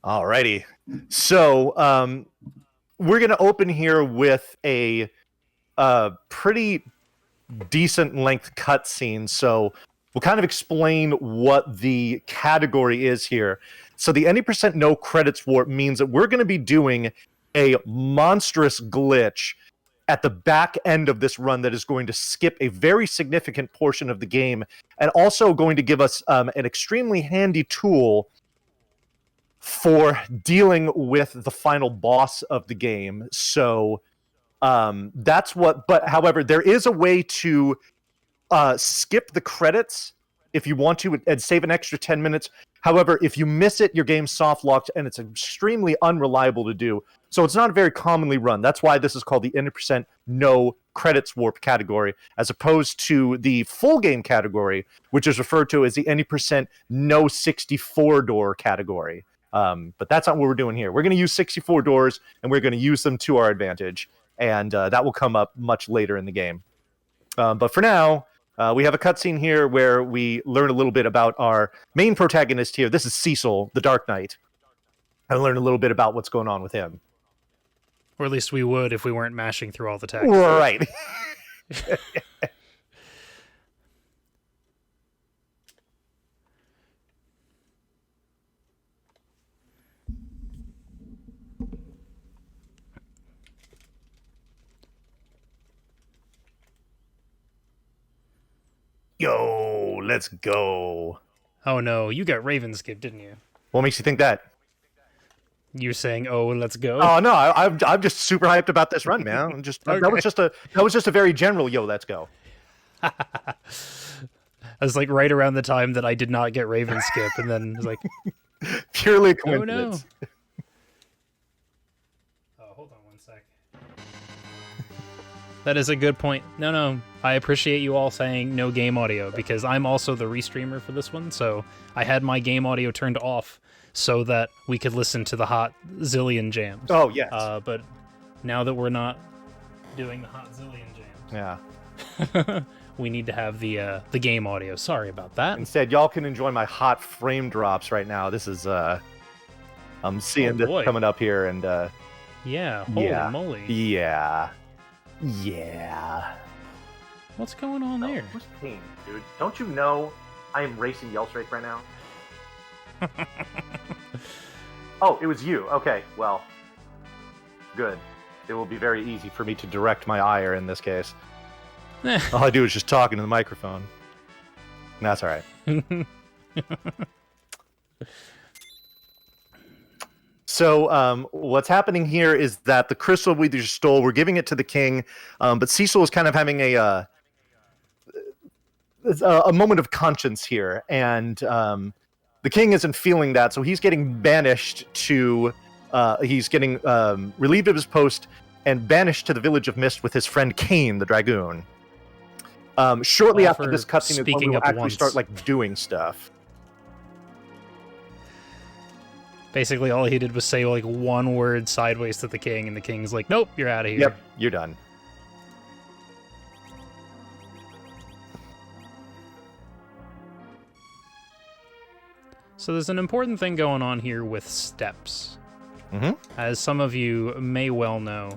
Alrighty. So we're going to open here with a pretty decent length cutscene. So we'll kind of explain what the category is here. So the any percent no credits warp means that we're going to be doing a monstrous glitch at the back end of this run that is going to skip a very significant portion of the game and also going to give us an extremely handy tool for dealing with the final boss of the game. So that's what, but however, there is a way to skip the credits if you want to and save an extra 10 minutes. However, if you miss it, your game's soft locked and it's extremely unreliable to do. So it's not very commonly run. That's why this is called the 80% no credits warp category, as opposed to the full game category, which is referred to as the 80% no 64 door category. But that's not what we're doing here. We're going to use 64 doors and we're going to use them to our advantage. And that will come up much later in the game. But for now, we have a cutscene here where we learn a little bit about our main protagonist here. This is Cecil, the Dark Knight. And learn a little bit about what's going on with him. Or at least we would if we weren't mashing through all the text. Right. Yo, let's go. Oh no, you got Raven skip, didn't you? What makes you think that? You're saying, "Oh, let's go." Oh no, I'm just super hyped about this run, man. I'm just Okay. that was just a very general yo, let's go. I was like right around the time that I did not get Raven skip, and then I was like, Purely a "Oh no." coincidence. Oh, hold on one sec. That is a good point. No, I appreciate you all saying no game audio because I'm also the restreamer for this one, so I had my game audio turned off so that we could listen to the hot zillion jams. Oh yes. But now that we're not doing the hot zillion jams, Yeah. we need to have the game audio. Sorry about that. Instead, y'all can enjoy my hot frame drops right now. This is I'm seeing this boy. coming up here, and Yeah, holy yeah. moly. Yeah. What's going on there? What's pain, dude? Don't you know I am racing Yelsraek right now? Oh, it was you. Okay, well, good. It will be very easy for me to direct my ire in this case. All I do is just talk into the microphone. That's all right. So what's happening here is that the crystal we just stole, we're giving it to the king, but Cecil is kind of having a moment of conscience here, and the king isn't feeling that, so he's getting banished to, he's getting relieved of his post and banished to the Village of Mist with his friend Cain, the dragoon. Shortly All after for this cutscene is when speaking we will up actually once. start like doing stuff. Basically, all he did was say like one word sideways to the king, and the king's like, "Nope, you're out of here." Yep, you're done. So there's an important thing going on here with steps. Mm-hmm. As some of you may well know,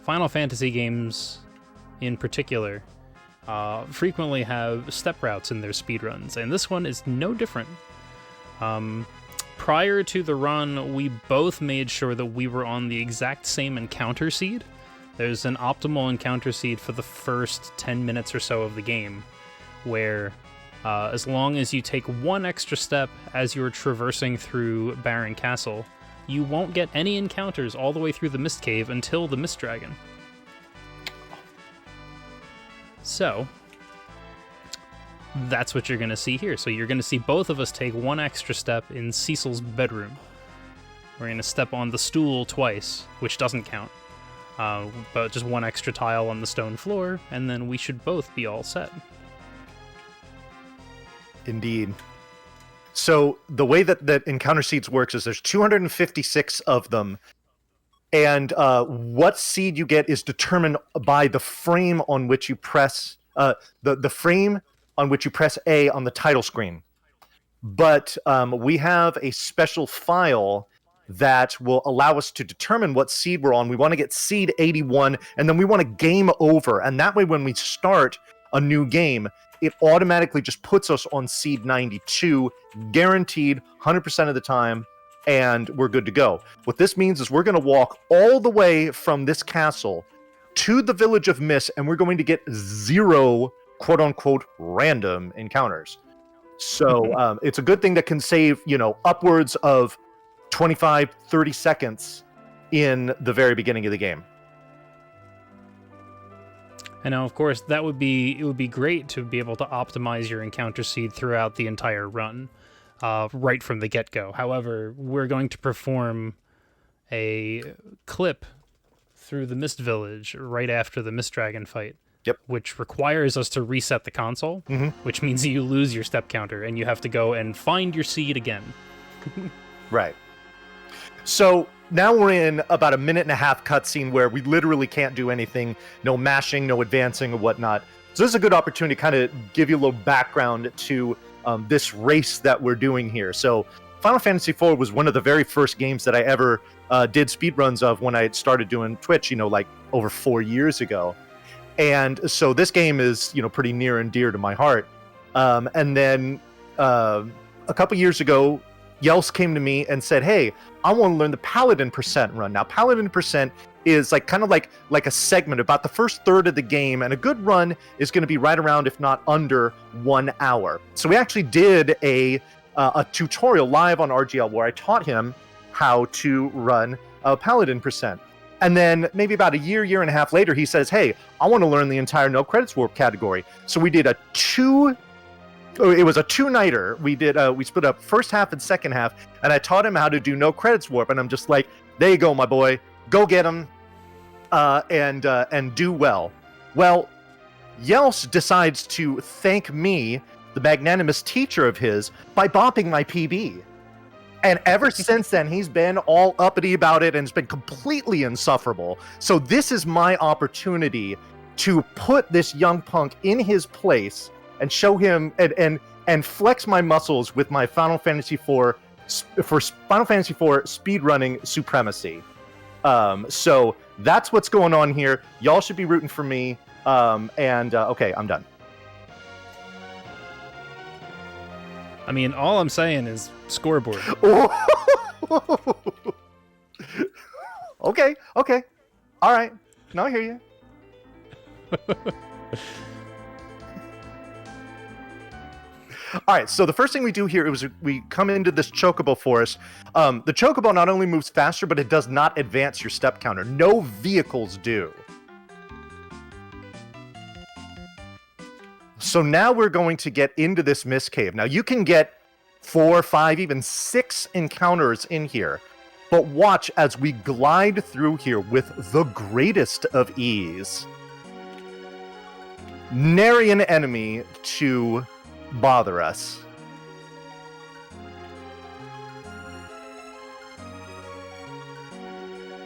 Final Fantasy games in particular frequently have step routes in their speedruns, and this one is no different. Prior to the run, we both made sure that we were on the exact same encounter seed. There's an optimal encounter seed for the first 10 minutes or so of the game, where as long as you take one extra step as you're traversing through Baron Castle, you won't get any encounters all the way through the Mist Cave until the Mist Dragon. So, that's what you're going to see here. So you're going to see both of us take one extra step in Cecil's bedroom. We're going to step on the stool twice, which doesn't count. But just one extra tile on the stone floor, and then we should both be all set. Indeed. So the way that encounter seeds works is there's 256 of them, and what seed you get is determined by the frame on which you press the frame on which you press A on the title screen. But we have a special file that will allow us to determine what seed we're on. We want to get seed 81, and then we want to game over. And that way, when we start a new game, it automatically just puts us on seed 92, guaranteed 100% of the time, and we're good to go. What this means is we're going to walk all the way from this castle to the Village of Mist, and we're going to get 0 quote-unquote random encounters. So it's a good thing that can save, upwards of 25, 30 seconds in the very beginning of the game. And now, of course, it would be great to be able to optimize your encounter seed throughout the entire run, right from the get-go. However, we're going to perform a clip through the Mist Village right after the Mist Dragon fight. Yep. Which requires us to reset the console, which means you lose your step counter and you have to go and find your seed again. Right. So now we're in about a 1.5-minute cutscene where we literally can't do anything. No mashing, no advancing or whatnot. So this is a good opportunity to kind of give you a little background to this race that we're doing here. So Final Fantasy IV was one of the very first games that I ever did speedruns of when I started doing Twitch, like over 4 years ago. And so this game is, pretty near and dear to my heart. And then a couple years ago, Yels came to me and said, hey, I want to learn the Paladin percent run. Now, Paladin percent is kind of like a segment, about the first third of the game, and a good run is going to be right around, if not under, 1 hour. So we actually did a tutorial live on RGL where I taught him how to run Paladin percent. And then maybe about a year and a half later, he says, hey, I want to learn the entire no credits warp category. So we did it was a 2-nighter. We split up first half and second half, and I taught him how to do no credits warp. And I'm just like, there you go, my boy, go get him, and do well. Well, Yels decides to thank me, the magnanimous teacher of his, by bopping my PB. And ever since then, he's been all uppity about it, and it's been completely insufferable. So this is my opportunity to put this young punk in his place and show him and flex my muscles with my Final Fantasy IV speedrunning supremacy. So that's what's going on here. Y'all should be rooting for me. Okay, I'm done. I mean, all I'm saying is scoreboard. Okay. All right. No, I hear you. All right, so the first thing we do here is we come into this chocobo forest. The chocobo not only moves faster, but it does not advance your step counter. No vehicles do. So now we're going to get into this mist cave. Now you can get 4, 5, even 6 encounters in here. But watch as we glide through here with the greatest of ease. Nary an enemy to bother us.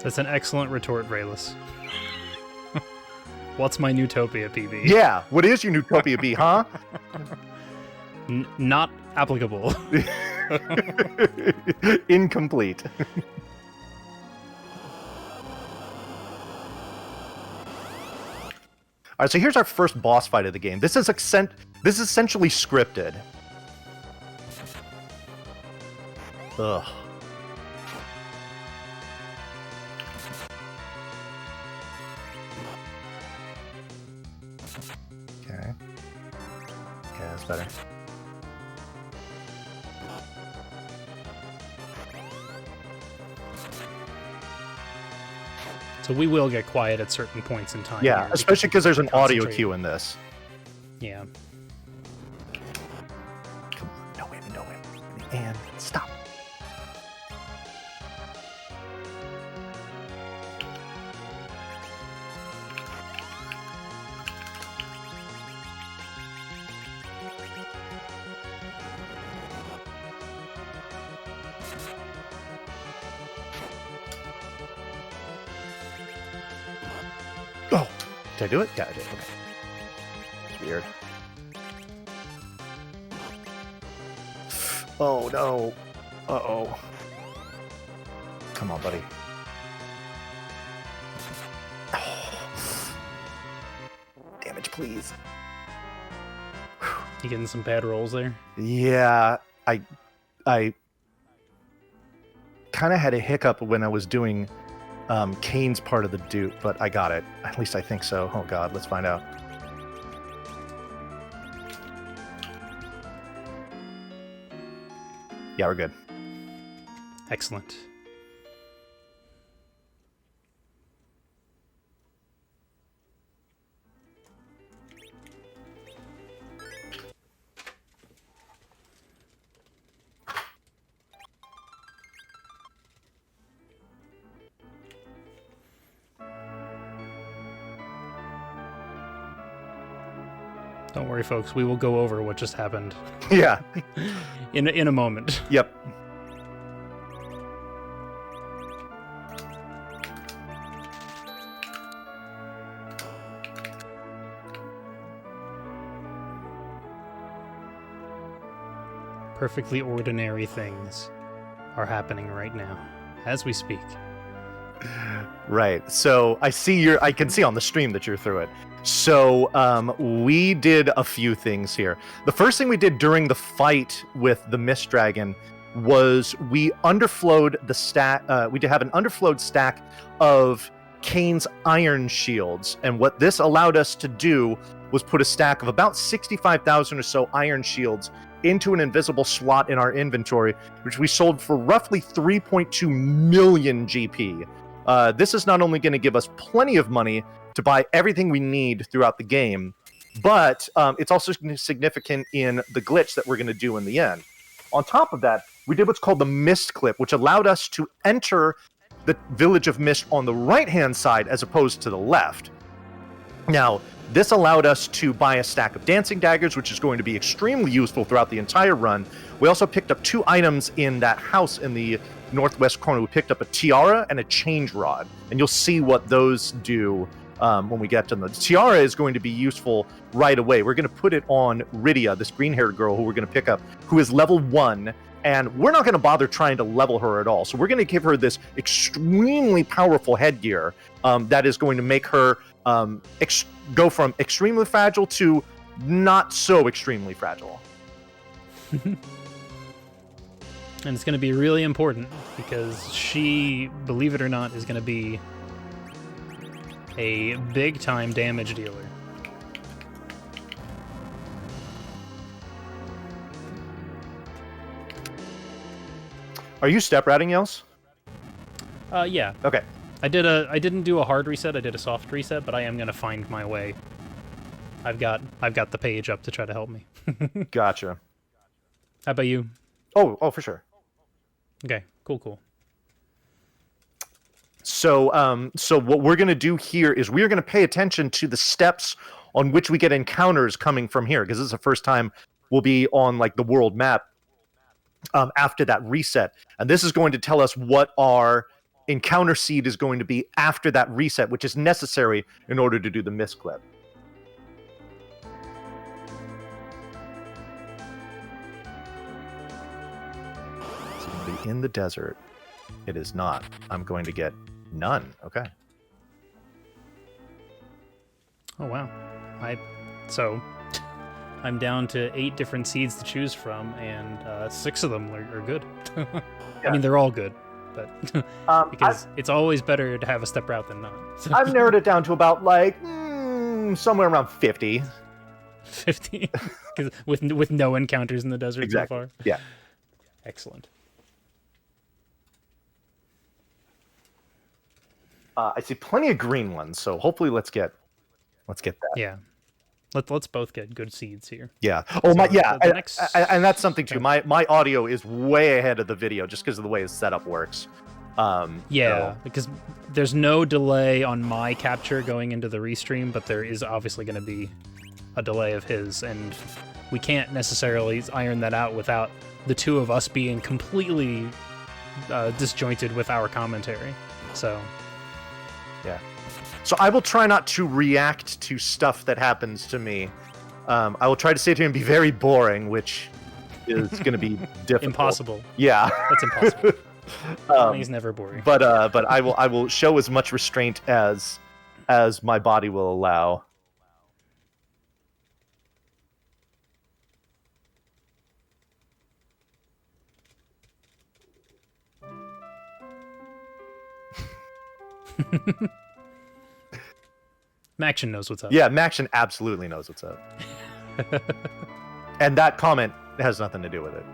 That's an excellent retort, Rayless. What's my Newtopia PB? Yeah, what is your Newtopia B, huh? Not applicable. Incomplete. All right, so here's our first boss fight of the game. This is essentially scripted. Ugh. Okay, that's better. So we will get quiet at certain points in time. Yeah, especially because there's an audio cue in this. Yeah. Come on, no way. And stop. Oh, did I do it? Yeah, I did. Okay. It's weird. Oh no. Uh-oh. Come on, buddy. Damage, please. You getting some bad rolls there? Yeah, I kind of had a hiccup when I was doing Kane's part of the dupe, but I got it. At least I think so. Oh god, let's find out. Yeah, we're good. Excellent. Don't worry, folks. We will go over what just happened Yeah. in a moment. Yep. Perfectly ordinary things are happening right now, as we speak. Right. So I can see on the stream that you're through it. So we did a few things here. The first thing we did during the fight with the Mist Dragon was we underflowed the stack. We did have an underflowed stack of Kane's iron shields, and what this allowed us to do was put a stack of about 65,000 or so iron shields into an invisible slot in our inventory, which we sold for roughly 3.2 million GP. This is not only going to give us plenty of money to buy everything we need throughout the game, but it's also significant in the glitch that we're going to do in the end. On top of that, we did what's called the Mist Clip, which allowed us to enter the Village of Mist on the right-hand side as opposed to the left. Now, this allowed us to buy a stack of dancing daggers, which is going to be extremely useful throughout the entire run. We also picked up 2 items in that house in the northwest corner. We picked up a tiara and a change rod, and you'll see what those do when we get to them. The tiara is going to be useful right away. We're going to put it on Rydia, this green-haired girl who we're going to pick up, who is level 1, and we're not going to bother trying to level her at all. So we're going to give her this extremely powerful headgear that is going to make her go from extremely fragile to not so extremely fragile. And it's going to be really important because she, believe it or not, is going to be a big-time damage dealer. Are you step routing, Yels? Yeah. Okay. I didn't do a hard reset. I did a soft reset, but I am going to find my way. I've got the page up to try to help me. Gotcha. How about you? Oh, for sure. Okay. Cool. So what we're going to do here is we're going to pay attention to the steps on which we get encounters coming from here, because this is the first time we'll be on like the world map after that reset, and this is going to tell us what our encounter seed is going to be after that reset, which is necessary in order to do the Mist Clip. It's going to be in the desert. It is not. I'm going to get none. Okay. Oh wow. I'm down to 8 different seeds to choose from, and 6 of them are good. Yeah. I mean, they're all good, but because it's always better to have a step route than not. I've narrowed it down to about like somewhere around 50. 50, with no encounters in the desert Exactly. so far. Yeah. Excellent. I see plenty of green ones, so hopefully let's get that. Yeah. Let's both get good seeds here. Yeah. Oh So my. Yeah. the next- And that's something too. My audio is way ahead of the video just because of the way the setup works. Yeah, so- because there's no delay on my capture going into the restream, but there is obviously going to be a delay of his, and we can't necessarily iron that out without the two of us being completely disjointed with our commentary. So, yeah. So I will try not to react to stuff that happens to me. I will try to sit here and be very boring, which is going to be difficult. impossible. Yeah. That's impossible. Bonnie's never boring. But I will show as much restraint as my body will allow. Maction knows what's up. Yeah, Maction absolutely knows what's up. And that comment has nothing to do with it.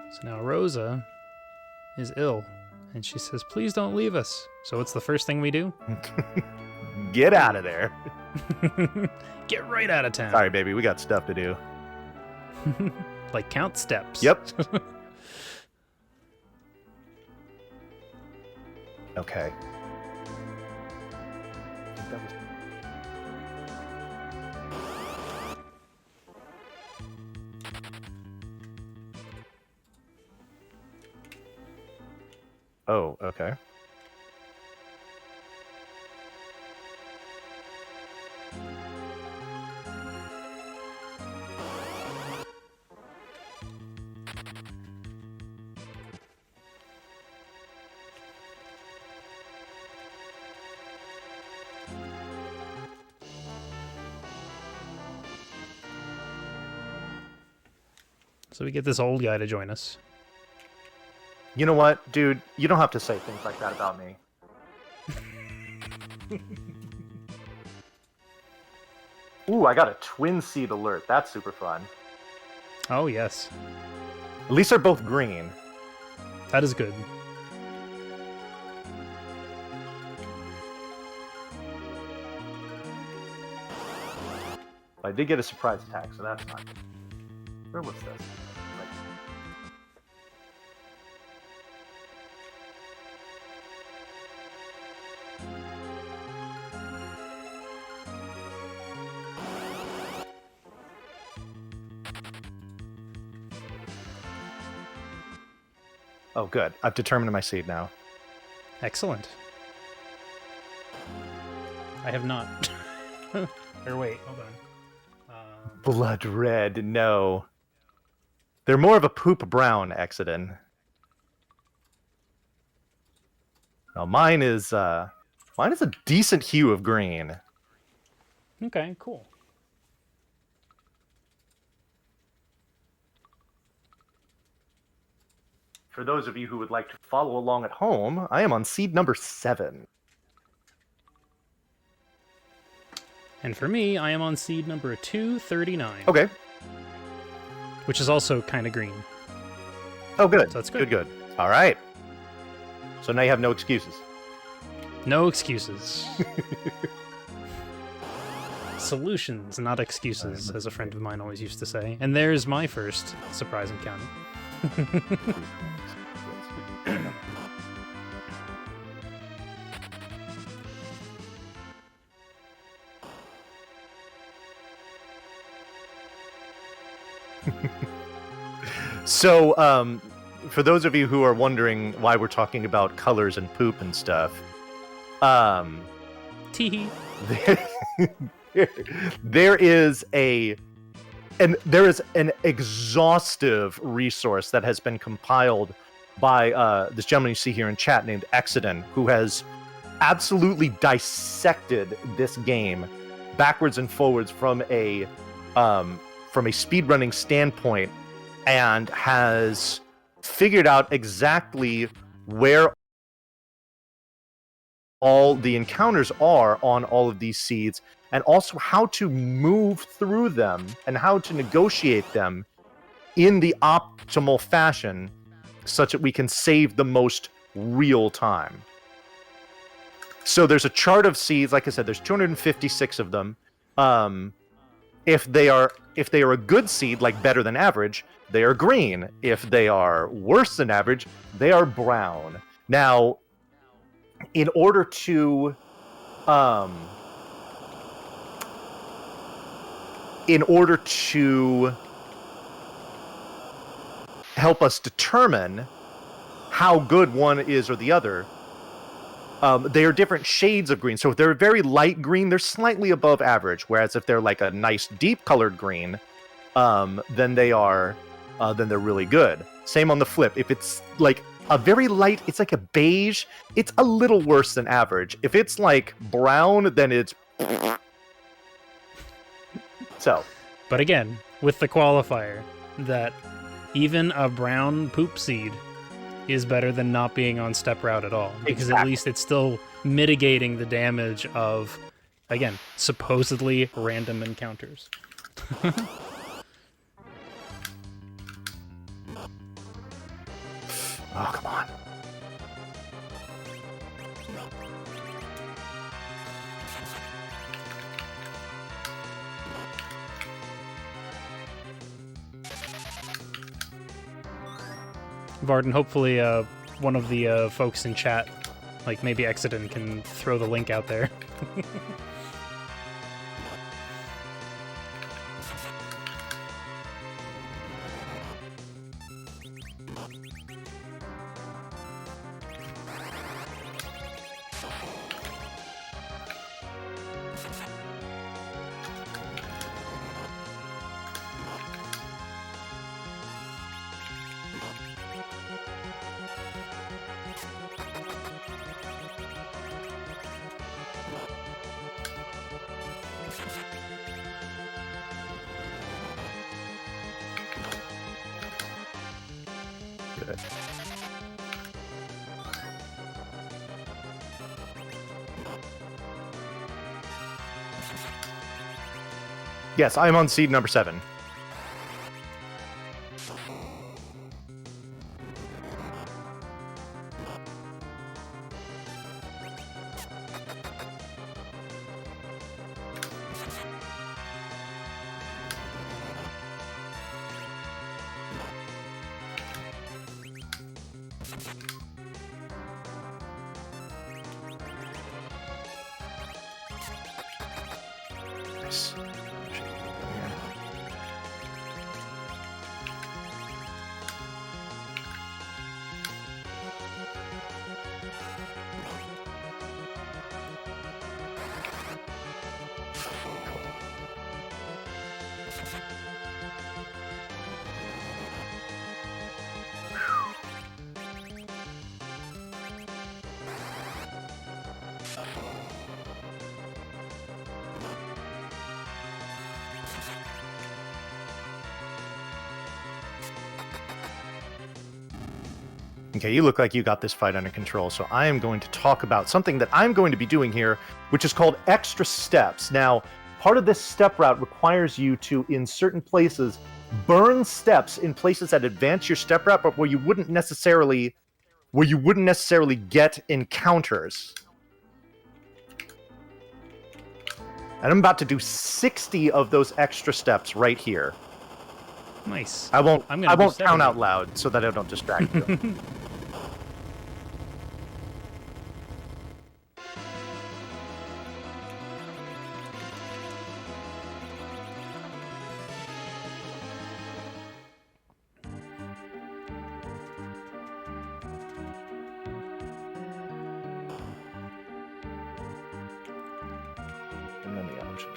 So now Rosa is ill, and she says, please don't leave us. So what's the first thing we do? Get out of there. Get right out of town. Sorry, baby, we got stuff to do. Like count steps. Yep. Okay. Oh, okay. So we get this old guy to join us. You know what, dude? You don't have to say things like that about me. Ooh, I got a twin seed alert. That's super fun. Oh, yes. At least they're both green. That is good. I did get a surprise attack, so that's not good. Where was this? Right. Oh, good. I've determined my seed now. Excellent. I have not. Or wait, hold on. Blood red, no. They're more of a poop brown, Exodin. Now mine is a decent hue of green. Okay, cool. For those of you who would like to follow along at home, I am on seed number 7. And for me, I am on seed number 239. Okay. Which is also kind of green. Oh, good. So that's good. Good. All right. So now you have no excuses. No excuses. Solutions, not excuses, as a friend of mine always used to say. And there's my first surprise encounter. So, for those of you who are wondering why we're talking about colors and poop and stuff, Teehee. there is an exhaustive resource that has been compiled by this gentleman you see here in chat named Exodin, who has absolutely dissected this game backwards and forwards from a speedrunning standpoint, and has figured out exactly where all the encounters are on all of these seeds, and also how to move through them and how to negotiate them in the optimal fashion such that we can save the most real time. So there's a chart of seeds. Like I said, there's 256 of them. If they are a good seed, like better than average, they are green. If they are worse than average, they are brown. Now, in order to help us determine how good one is or the other, they are different shades of green. So if they're very light green, they're slightly above average. Whereas if they're like a nice deep colored green, then they're really good. Same on the flip. If it's like a very light, it's like a beige, it's a little worse than average. If it's like brown, then it's so. But again, with the qualifier that even a brown poop seed is better than not being on step route at all. Because Exactly. at least it's still mitigating the damage of, again, supposedly random encounters. Oh, come on. Varden, hopefully one of the folks in chat, like maybe Exodin, can throw the link out there. Good. Yes, I'm on seed number 7. Nice. Okay, you look like you got this fight under control, so I am going to talk about something that I'm going to be doing here, which is called extra steps. Now, part of this step route requires you to, in certain places, burn steps in places that advance your step route, but where you wouldn't necessarily get encounters. And I'm about to do 60 of those extra steps right here. Nice. I won't I'm gonna do count 70. out loud so that I don't distract you. And then the option.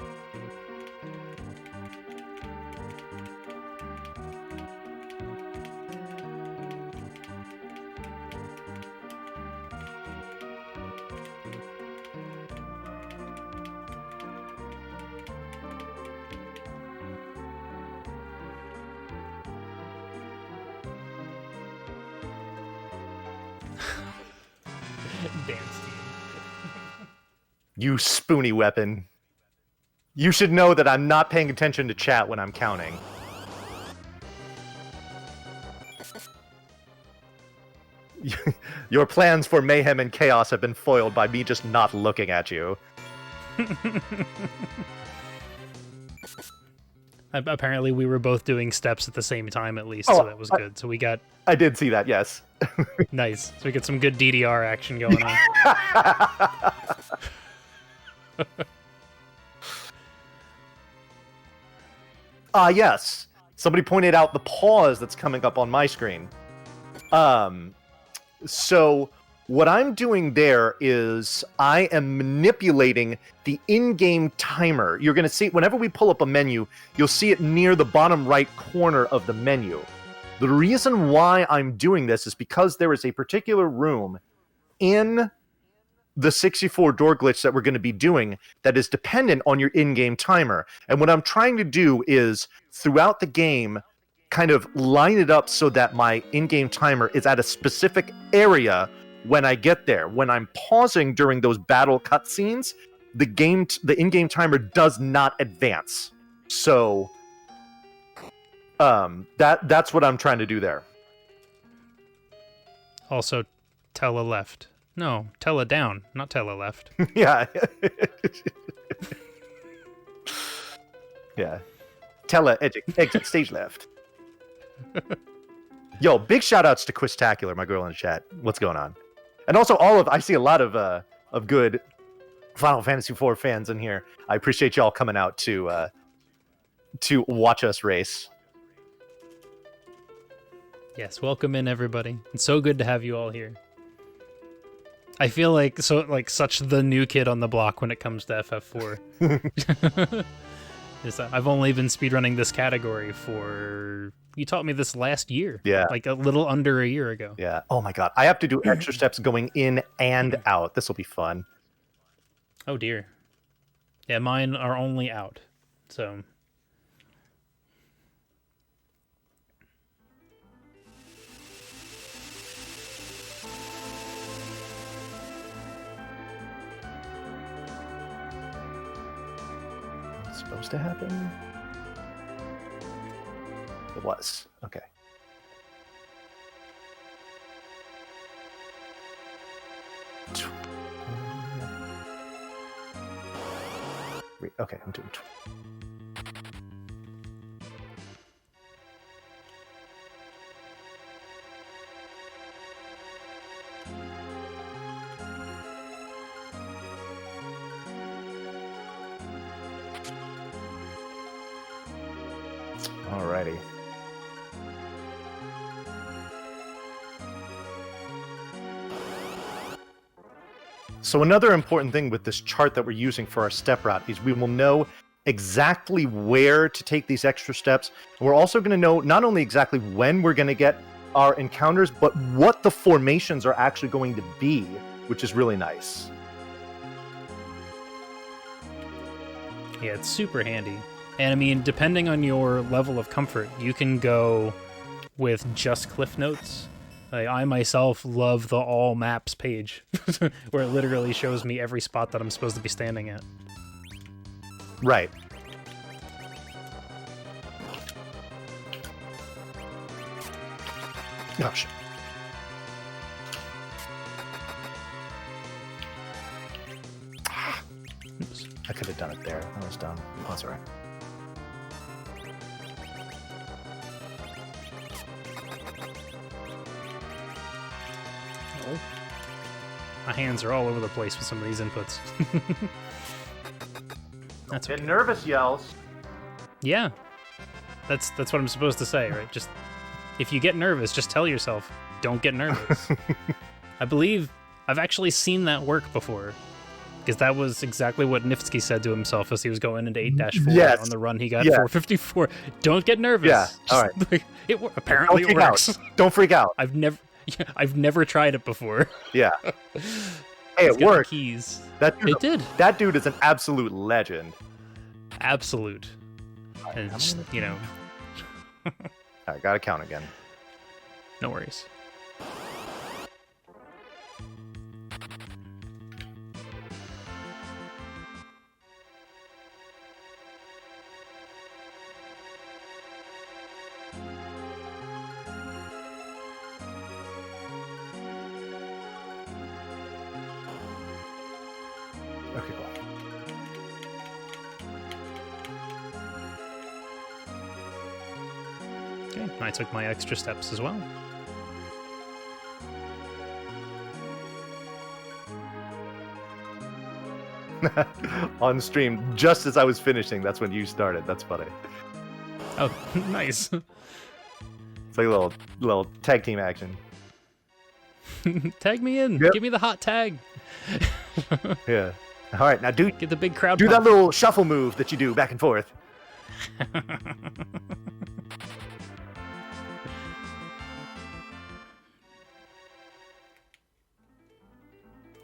Dance team. You spoony weapon. You should know that I'm not paying attention to chat when I'm counting. Your plans for mayhem and chaos have been foiled by me just not looking at you. Apparently, we were both doing steps at the same time, at least, Oh, so that was good. So we got I did see that, yes. nice. So we get some good DDR action going on. Yes. Somebody pointed out the pause that's coming up on my screen. So what I'm doing there is I am manipulating the in-game timer. You're going to see, whenever we pull up a menu, you'll see it near the bottom right corner of the menu. The reason why I'm doing this is because there is a particular room in the 64 door glitch that we're going to be doing that is dependent on your in-game timer. And what I'm trying to do is, throughout the game, kind of line it up so that my in-game timer is at a specific area when I get there. When I'm pausing during those battle cutscenes, the in-game timer does not advance. So that's what I'm trying to do there. Also, tele left. No, tele down, not tele left. Yeah. Yeah. Exit stage left. Yo, big shout outs to Quistacular, my girl in the chat. What's going on? And also I see a lot of good Final Fantasy IV fans in here. I appreciate y'all coming out to watch us race. Yes, welcome in everybody. It's so good to have you all here. I feel like such the new kid on the block when it comes to FF4. I've only been speedrunning this category for, you taught me this last year. Yeah. Like a little under a year ago. Yeah. Oh my god. I have to do extra steps going in and out. This will be fun. Oh dear. Yeah, mine are only out. So supposed to happen? It was. Okay. Okay, I'm doing. Alrighty. So another important thing with this chart that we're using for our step route is we will know exactly where to take these extra steps. And we're also going to know not only exactly when we're going to get our encounters, but what the formations are actually going to be, which is really nice. yeah, it's super handy. And I mean, depending on your level of comfort, you can go with just Cliff Notes. Like, I myself love the all maps page, where it literally shows me every spot that I'm supposed to be standing at. Right. Oh, shit. Oops. I could have done it there. I was dumb. Oh, that's all right. Oh. My hands are all over the place with some of these inputs. That's okay. Get nervous, Yells. Yeah. That's what I'm supposed to say, right? Just, if you get nervous, just tell yourself, don't get nervous. I believe I've actually seen that work before. Because that was exactly what Nifsky said to himself as he was going into 8-4 Yes. on the run. He got Yeah. 454. Don't get nervous. Yeah, all right. Apparently it works. Don't freak out. I've never tried it before. Yeah. Hey, it worked. Keys. It did. That dude is an absolute legend. Absolute. And just, you know. I gotta count again. No worries. Okay, cool. I took my extra steps as well. On stream, just as I was finishing, that's when you started. That's funny. Oh, nice. It's like a little tag team action. Tag me in. Yep. Give me the hot tag. Yeah. All right, now Get the big crowd do pop. that little shuffle move that you do back and forth.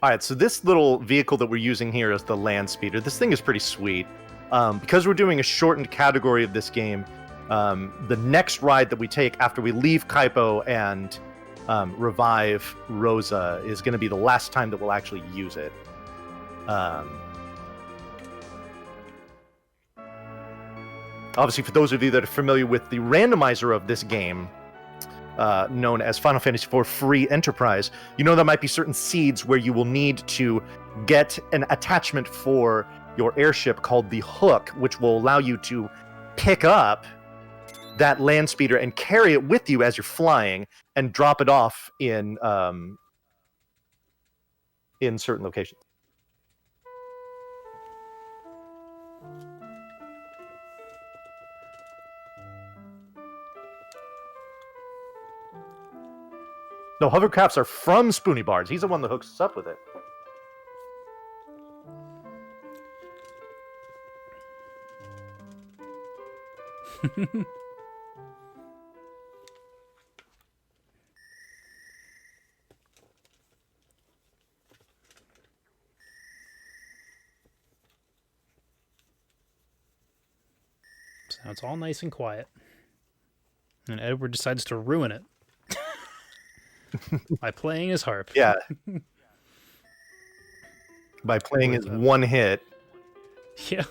All right, so this little vehicle that we're using here is the land speeder. This thing is pretty sweet. Because we're doing a shortened category of this game, the next ride that we take after we leave Kaipo and revive Rosa is going to be the last time that we'll actually use it. Obviously, for those of you that are familiar with the randomizer of this game, known as Final Fantasy IV Free Enterprise, you know there might be certain seeds where you will need to get an attachment for your airship called the Hook, which will allow you to pick up that land speeder and carry it with you as you're flying and drop it off in certain locations. No, hovercrafts are from Spoony Bars. He's the one that hooks us up with it. So it's all nice and quiet. And Edward decides to ruin it. By playing his harp. Yeah. By playing his one hit. Yeah.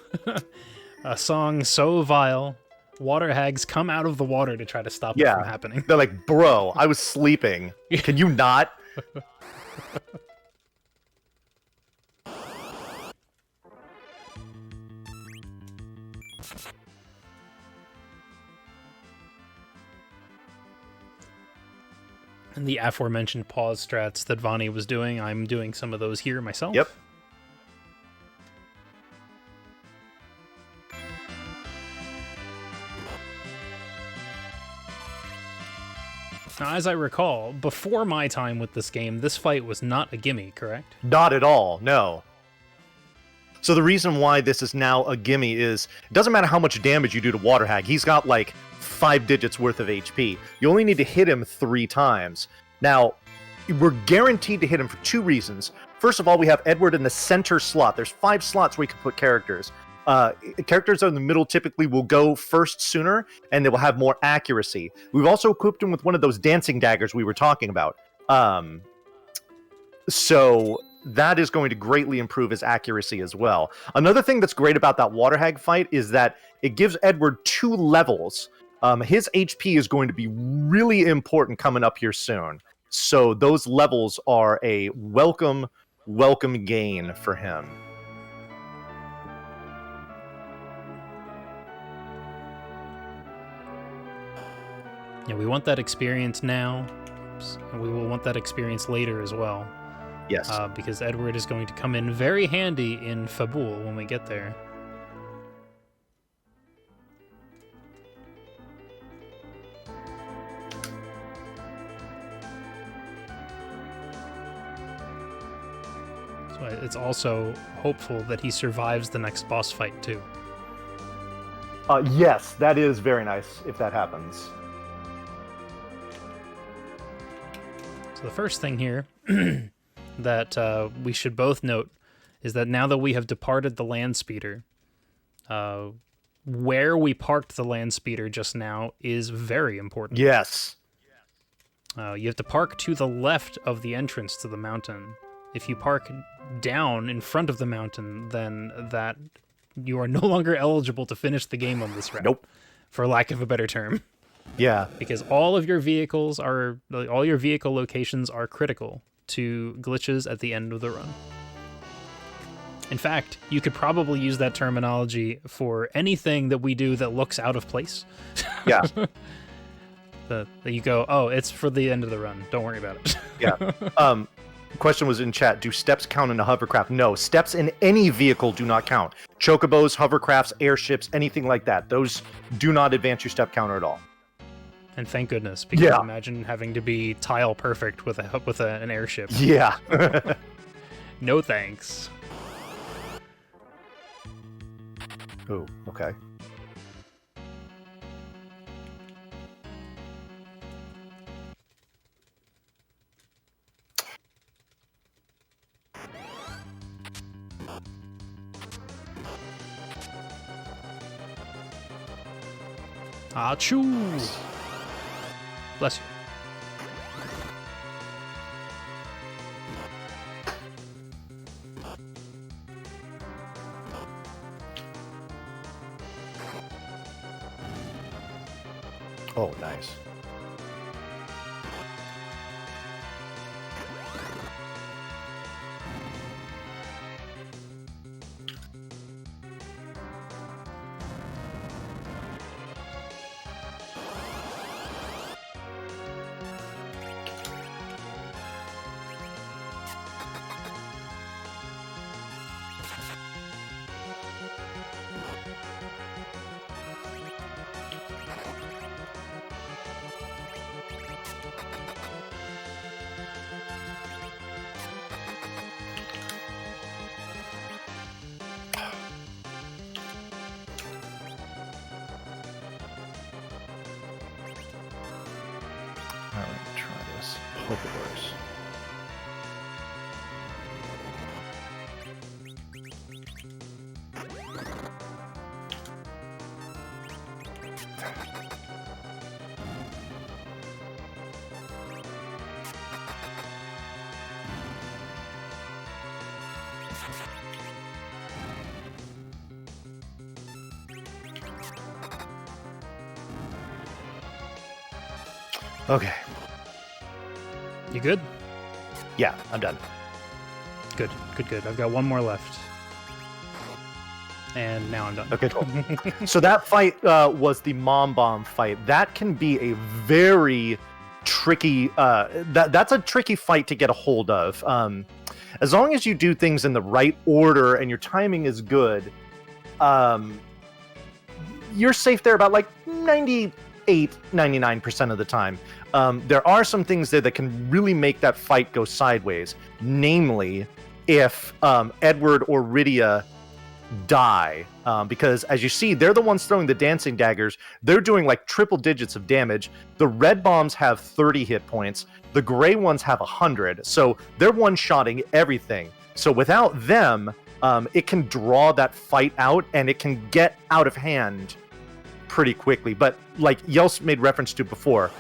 A song so vile, water hags come out of the water to try to stop it from happening. They're like, bro, I was sleeping. Can you not? And the aforementioned pause strats that Vani was doing, I'm doing some of those here myself. Yep. Now, as I recall, before my time with this game, this fight was not a gimme, correct? Not at all, no. So the reason why this is now a gimme is, it doesn't matter how much damage you do to Water Hag, he's got like 5 digits worth of HP. You only need to hit him 3 times. Now, we're guaranteed to hit him for 2 reasons. First of all, we have Edward in the center slot. There's 5 slots where you can put characters. Characters in the middle typically will go first sooner, and they will have more accuracy. We've also equipped him with one of those dancing daggers we were talking about. So that is going to greatly improve his accuracy as well. Another thing that's great about that Water Hag fight is that it gives Edward 2 levels. His HP is going to be really important coming up here soon. So those levels are a welcome gain for him. Yeah, we want that experience now, and we will want that experience later as well. Yes. Because Edward is going to come in very handy in Fabul when we get there. So it's also hopeful that he survives the next boss fight, too. Yes, that is very nice if that happens. So the first thing here that we should both note is that now that we have departed the land speeder, where we parked the land speeder just now is very important. Yes. You have to park to the left of the entrance to the mountain. If you park down in front of the mountain, then that you are no longer eligible to finish the game on this route. Nope. For lack of a better term. Yeah. Because all your vehicle locations are critical to glitches at the end of the run. In fact, you could probably use that terminology for anything that we do that looks out of place. Yeah. That you go, oh, it's for the end of the run. Don't worry about it. Yeah. Question was in chat. Do steps count in a hovercraft? No. Steps in any vehicle do not count. Chocobos, hovercrafts, airships, anything like that. Those do not advance your step counter at all. And thank goodness, because Yeah. imagine having to be tile perfect with an airship. Yeah. No thanks. Oh, okay. Achoo! Bless you. Oh, nice. All right, try this. Hope it works. Okay. You good? Yeah, I'm done. Good. I've got one more left. And now I'm done. Okay, cool. So that fight was the Mom Bomb fight. That can be a very tricky. That's a tricky fight to get a hold of. As long as you do things in the right order and your timing is good, you're safe there about like 99% of the time. There are some things there that can really make that fight go sideways. Namely, if Edward or Rydia die, because as you see, they're the ones throwing the dancing daggers. They're doing like triple digits of damage. The red bombs have 30 hit points. The gray ones have 100. So they're one-shotting everything. So without them, it can draw that fight out and it can get out of hand pretty quickly. But like Yels made reference to before,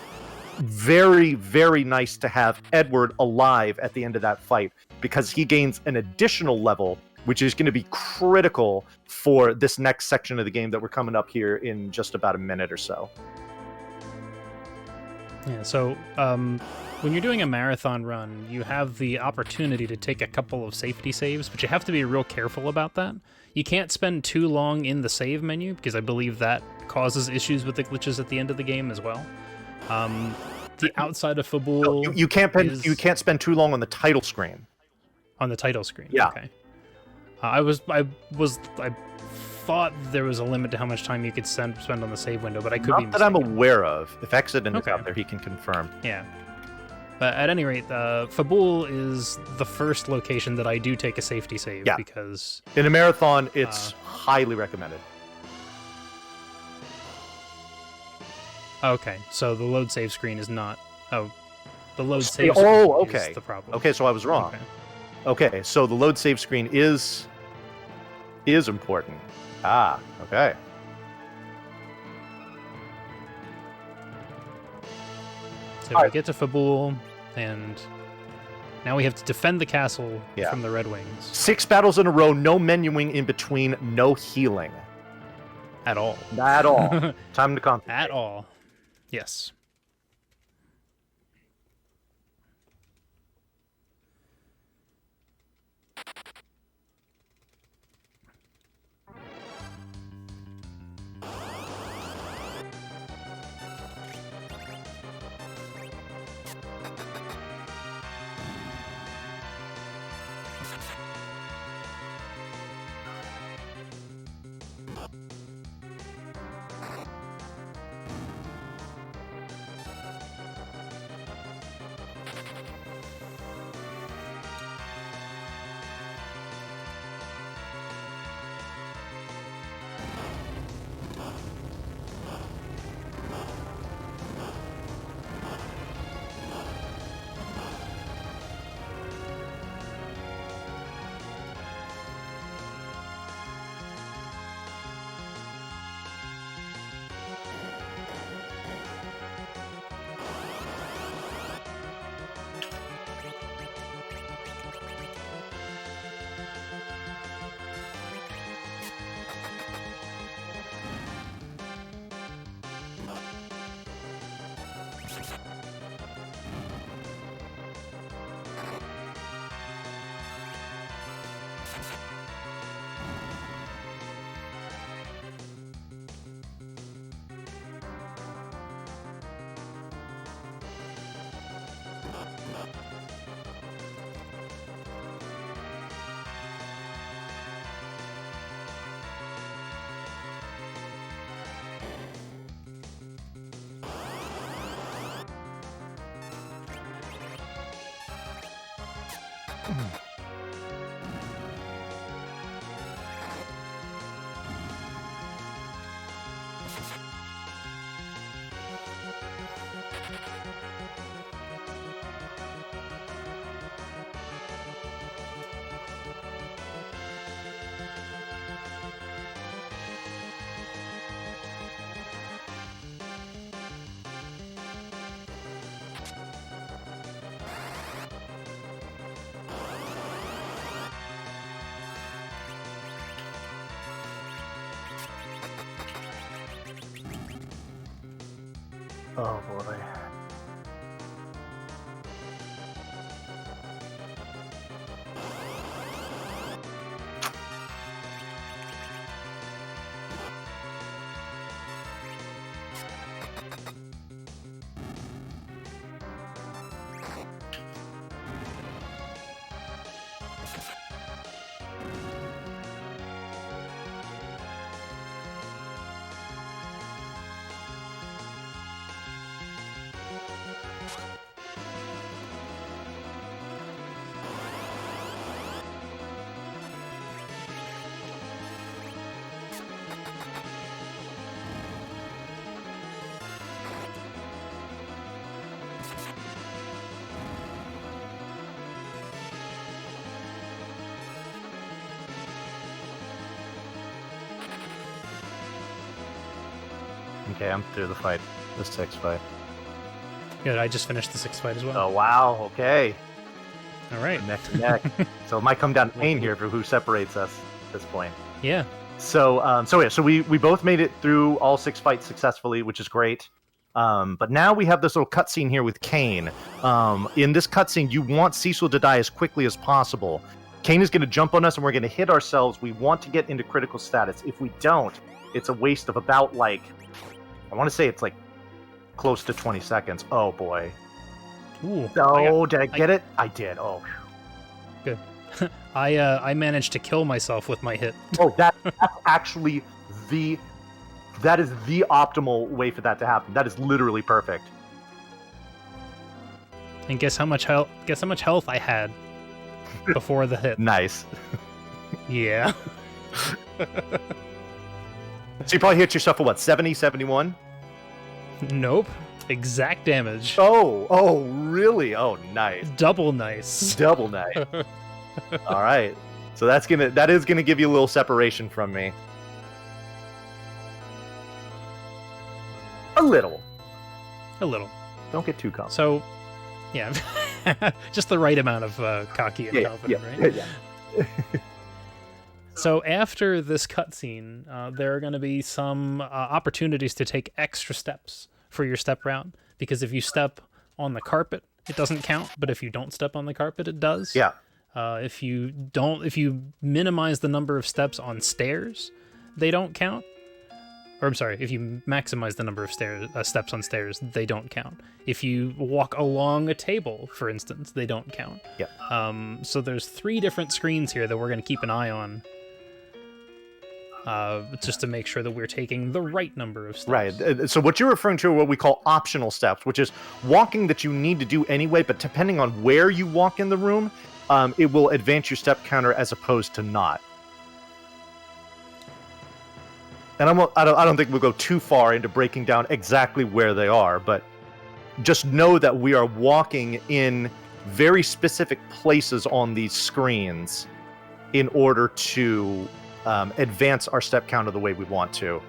very, very nice to have Edward alive at the end of that fight, because he gains an additional level, which is going to be critical for this next section of the game that we're coming up here in just about a minute or so. Yeah, so when you're doing a marathon run, you have the opportunity to take a couple of safety saves, but you have to be real careful about that. You can't spend too long in the save menu, because I believe that causes issues with the glitches at the end of the game as well. The outside of Fabul, You can't spend too long on the title screen. On the title screen. Yeah. Okay. I thought there was a limit to how much time you could spend on the save window, but I could be Not that I'm mistaken. aware of. If Exodus Okay. is out there, he can confirm. Yeah. But at any rate, Fabul is the first location that I do take a safety save, Yeah. because In a marathon, it's highly recommended. okay, so the load save screen is not. Oh, the load Oh, save screen okay. is the problem. Okay, so I was wrong. Okay. Okay, so the load save screen is important. Ah, okay. So we get to Fabul, and now we have to defend the castle Yeah. from the Red Wings 6 battles in a row, no menuing in between, no healing. at all. At all. Time to concentrate. At all. Yes. Oh boy. Okay, I'm through the fight. The 6 fight. Good. I just finished the 6 fight as well. Oh wow. Okay. All right. Neck to neck. So it might come down to pain here for who separates us at this point. Yeah. So we both made it through all 6 fights successfully, which is great. But now we have this little cutscene here with Kane. In this cutscene, you want Cecil to die as quickly as possible. Kane is going to jump on us, and we're going to hit ourselves. We want to get into critical status. If we don't, it's a waste of about, like, I want to say it's, like, close to 20 seconds. Oh, boy. Ooh. Did I get it? I did. Oh, good. I managed to kill myself with my hit. Oh, that's actually that is the optimal way for that to happen. That is literally perfect. And guess how much health I had before the hit. Nice. Yeah. So you probably hit yourself for what, 70, 71? Nope. Exact damage. Oh, really? Oh, nice. Double nice. Double nice. All right. So that is gonna give you a little separation from me. A little. Don't get too confident. So, yeah. Just the right amount of cocky and confident, right? Yeah. So after this cutscene, there are going to be some opportunities to take extra steps for your step route, because if you step on the carpet, it doesn't count, but if you don't step on the carpet, it does. Yeah. If you minimize the number of steps on stairs, they don't count. Or I'm sorry, if you maximize the number of steps on stairs, they don't count. If you walk along a table, for instance, they don't count. Yeah. So there's 3 different screens here that we're going to keep an eye on, just to make sure that we're taking the right number of steps. Right. So what you're referring to are what we call optional steps, which is walking that you need to do anyway, but depending on where you walk in the room, it will advance your step counter as opposed to not. And I don't think we'll go too far into breaking down exactly where they are, but just know that we are walking in very specific places on these screens in order to advance our step counter the way we want to.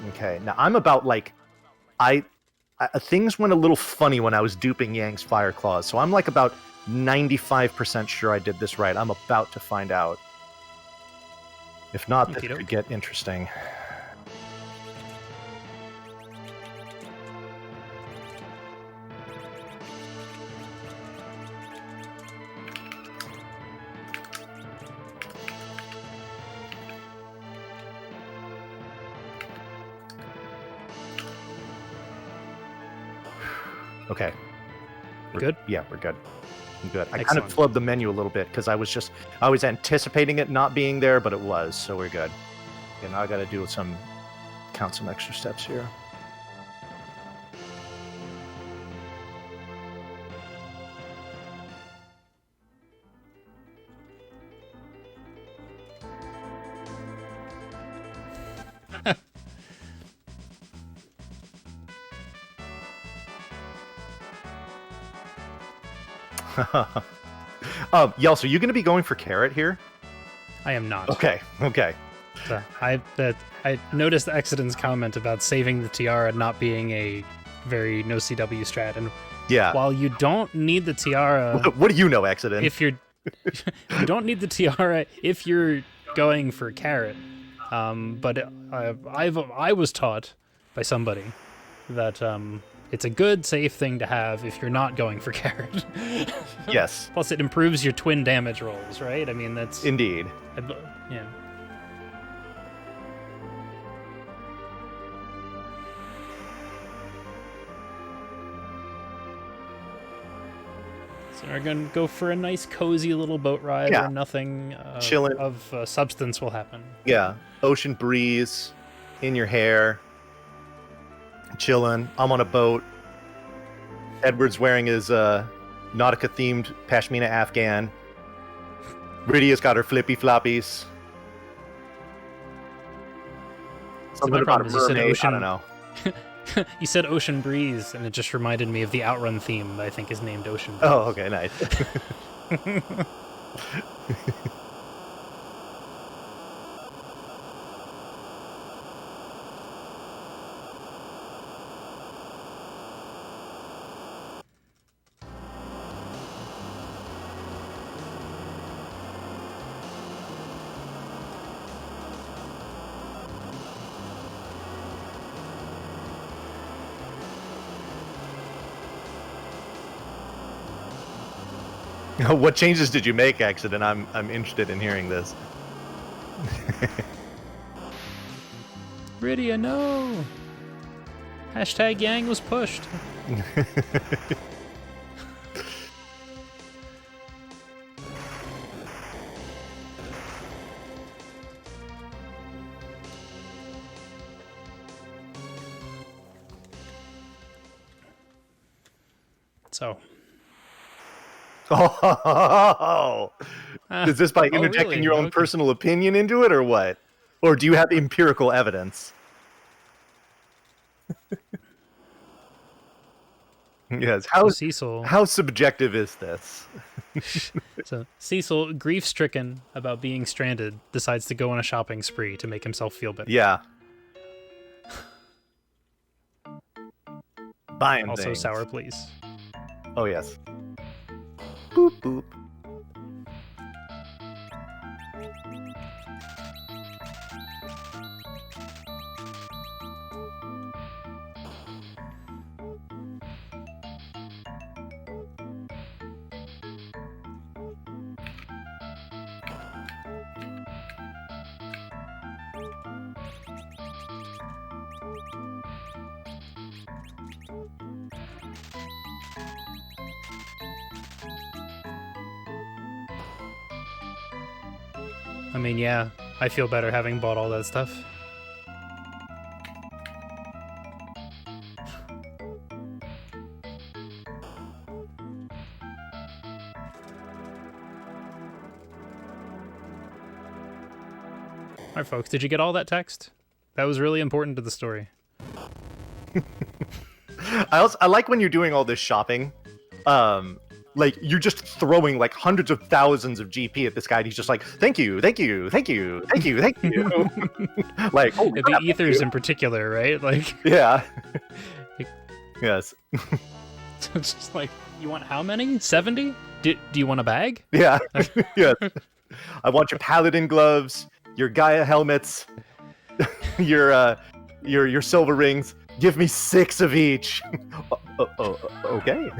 Okay, now I'm about, like, things went a little funny when I was duping Yang's Fire Claws, so I'm like about 95% sure I did this right. I'm about to find out. If not, this could get interesting. Okay. Good? Yeah, we're good. I'm good. I kind Excellent. of flubbed the menu a little bit because I was anticipating it not being there, but it was, so we're good. Okay, now I gotta count some extra steps here. Yels, are you going to be going for carrot here? I am not. Okay. I noticed Exodon's comment about saving the tiara not being a very no CW strat, and Yeah. while you don't need the tiara, What do you know, Exodon? if you're you don't need the tiara if you're going for carrot. But I was taught by somebody that it's a good, safe thing to have if you're not going for carrot. Yes. Plus, it improves your twin damage rolls, right? I mean, that's... Indeed. Yeah. So we're going to go for a nice, cozy little boat ride where nothing Chilling. of substance will happen. Yeah. Ocean breeze in your hair. Chilling. I'm on a boat. Edward's wearing his Nautica-themed Pashmina Afghan. Rydia's got her flippy floppies. Something about a mermaid. I don't know. You said Ocean Breeze, and it just reminded me of the Outrun theme that I think is named Ocean Breeze. Oh, okay, nice. What changes did you make, Accident? I'm interested in hearing this. Rydia, no! Hashtag Yang was pushed. So... Oh, is this by interjecting really? your own Okay. personal opinion into it, or what? Or do you have empirical evidence? Yes. Cecil. How subjective is this? So Cecil, grief-stricken about being stranded, decides to go on a shopping spree to make himself feel better. Yeah. Buying Also, things. sour, please. Oh yes. Boop boop. I mean, yeah, I feel better having bought all that stuff. Alright, folks, did you get all that text? That was really important to the story. I like when you're doing all this shopping. Like you're just throwing like hundreds of thousands of GP at this guy, and he's just like, "Thank you, thank you, thank you, thank you, thank you." Like, oh, The crap, ethers in particular, right? Like, yeah. Yes. it's just like, you want how many? 70? Do you want a bag? Yeah. Yes. I want your paladin gloves, your Gaia helmets, your silver rings. Give me 6 of each. Okay.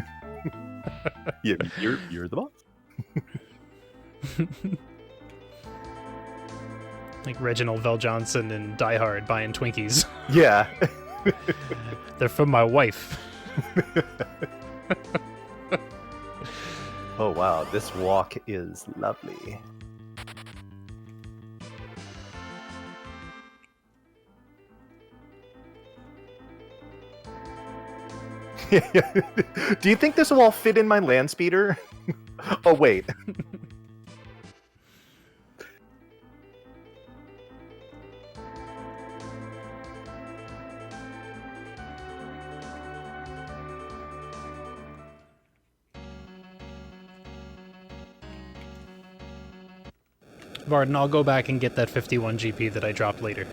You're the boss. Like Reginald Vell Johnson and Die Hard buying Twinkies. Yeah. They're from my wife. Oh wow, this walk is lovely. Do you think this will all fit in my land speeder? Oh wait. Barton, I'll go back and get that 51 GP that I dropped later.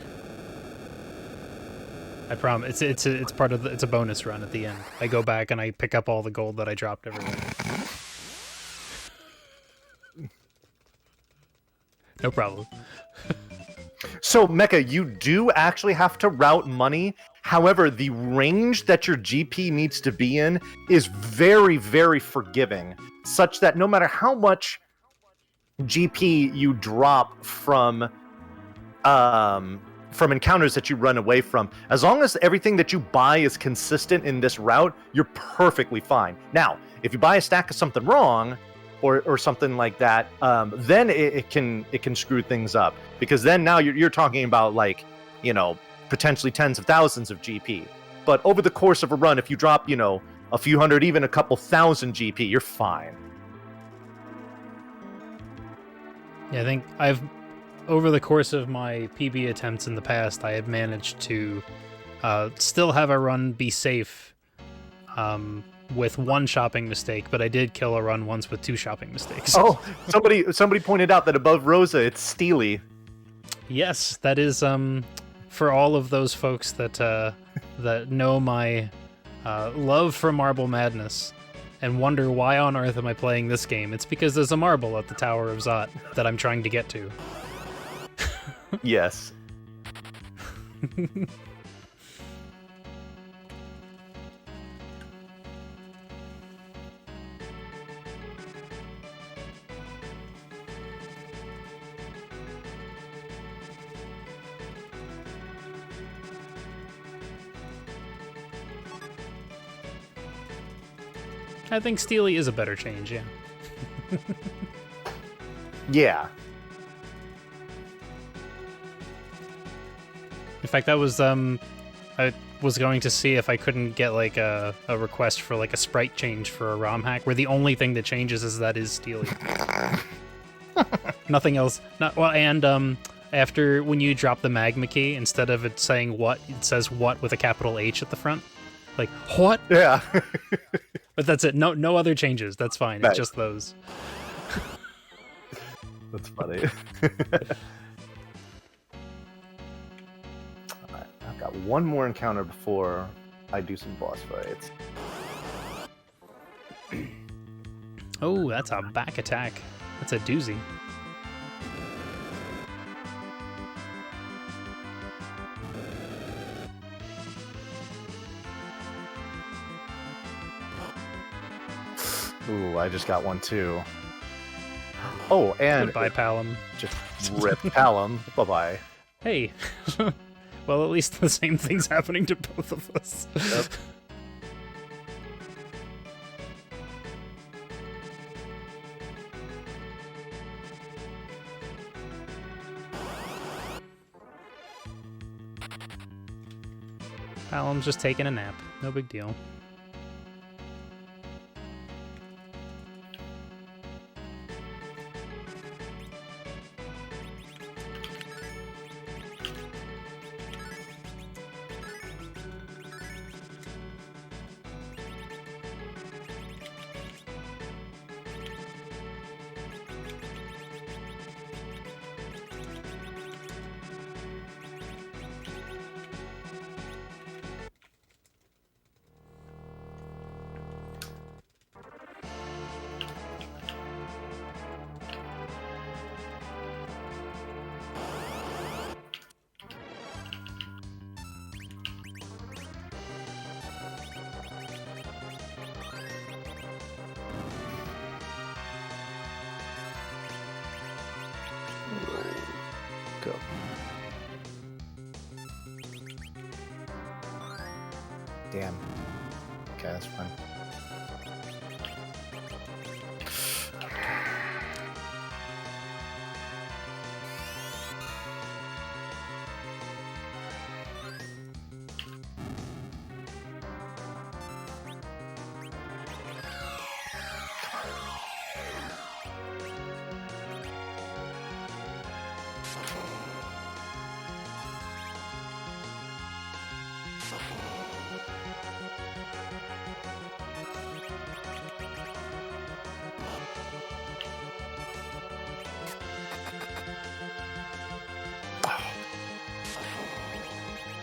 I promise. It's part of it's a bonus run at the end. I go back and I pick up all the gold that I dropped everywhere. No problem. So, Mecha, you do actually have to route money. However, the range that your GP needs to be in is very, very forgiving, such that no matter how much GP you drop from encounters that you run away from, as long as everything that you buy is consistent in this route, you're perfectly fine. Now, if you buy a stack of something wrong, or something like that, then it can screw things up, because then now you're talking about, like, you know, potentially tens of thousands of GP. But over the course of a run, if you drop, you know, a few hundred, even a couple thousand GP, you're fine. Yeah, I think over the course of my PB attempts in the past, I have managed to still have a run be safe with one shopping mistake, but I did kill a run once with 2 shopping mistakes. Oh, somebody pointed out that above Rosa, it's Steely. Yes, that is for all of those folks that that know my love for Marble Madness and wonder why on earth am I playing this game. It's because there's a marble at the Tower of Zot that I'm trying to get to. Yes. I think Steely is a better change, yeah. Yeah. In fact, that was I was going to see if I couldn't get like a request for like a sprite change for a ROM hack, where the only thing that changes is that is Steely. Nothing else. Not well, and after when you drop the magma key, instead of it saying what, it says what with a capital H at the front. Like, what? Yeah. But that's it. No other changes. That's fine. Nice. It's just those. That's funny. Alright, I've got one more encounter before I do some boss fights. Oh, that's a back attack. That's a doozy. Ooh, I just got one too. Oh, and Goodbye, Palom. just rip Callum. Bye-bye. Hey. Well, at least the same thing's happening to both of us. Yep. Palom's just taking a nap. No big deal. Go. Damn. Okay, that's fine.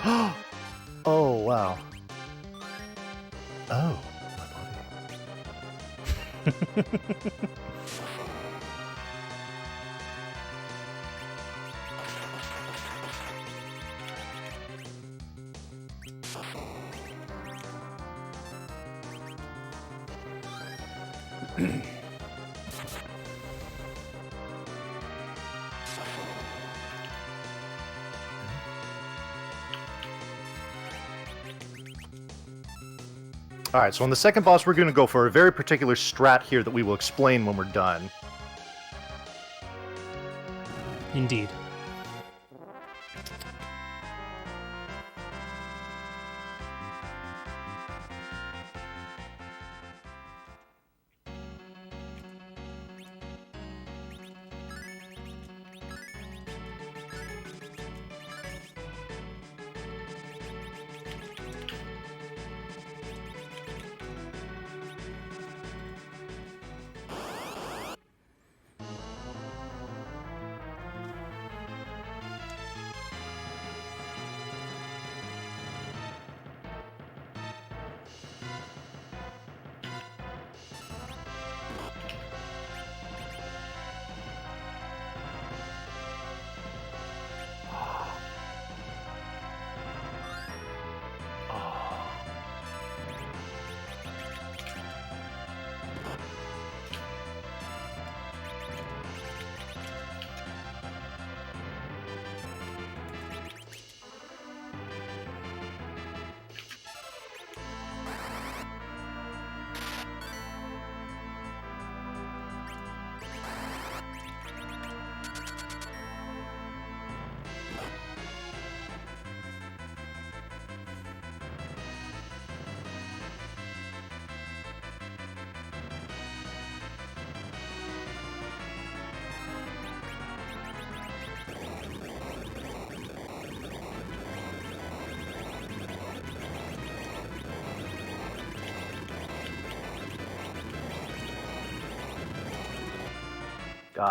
Oh, wow. Oh, my body. All right, so on the second boss, we're going to go for a very particular strat here that we will explain when we're done. Indeed.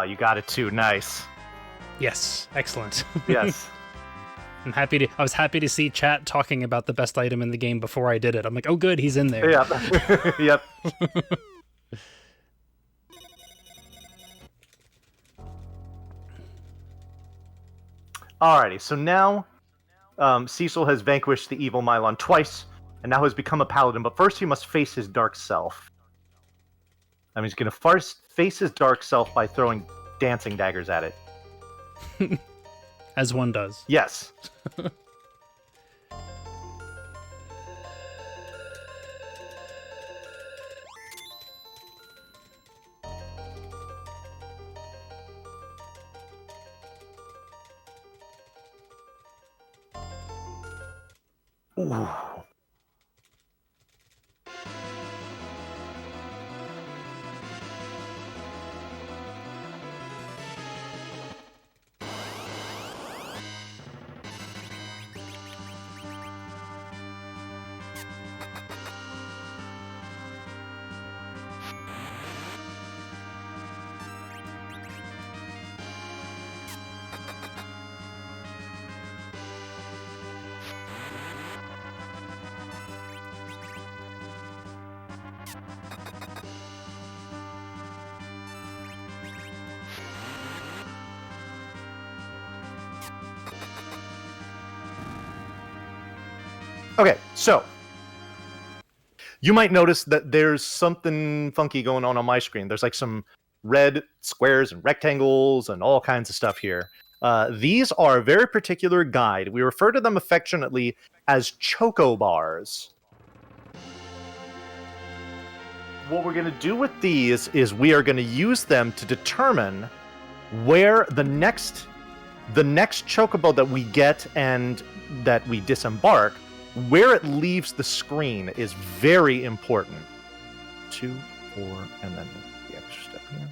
You got it too. Nice. Yes, excellent. Yes. I was happy to see chat talking about the best item in the game before I did it. I'm like, oh good, he's in there. Yeah. Yep. Alrighty, so now Cecil has vanquished the evil Mylon twice, and now has become a paladin, but first he must face his dark self. He's going to first face his dark self by throwing dancing daggers at it. As one does. Yes. Ooh. Okay, so you might notice that there's something funky going on my screen. There's like some red squares and rectangles and all kinds of stuff here. These are a very particular guide. We refer to them affectionately as choco bars. What we're going to do with these is we are going to use them to determine where the next chocobo that we get and that we disembark, where it leaves the screen is very important. 2, 4, and then the extra step here.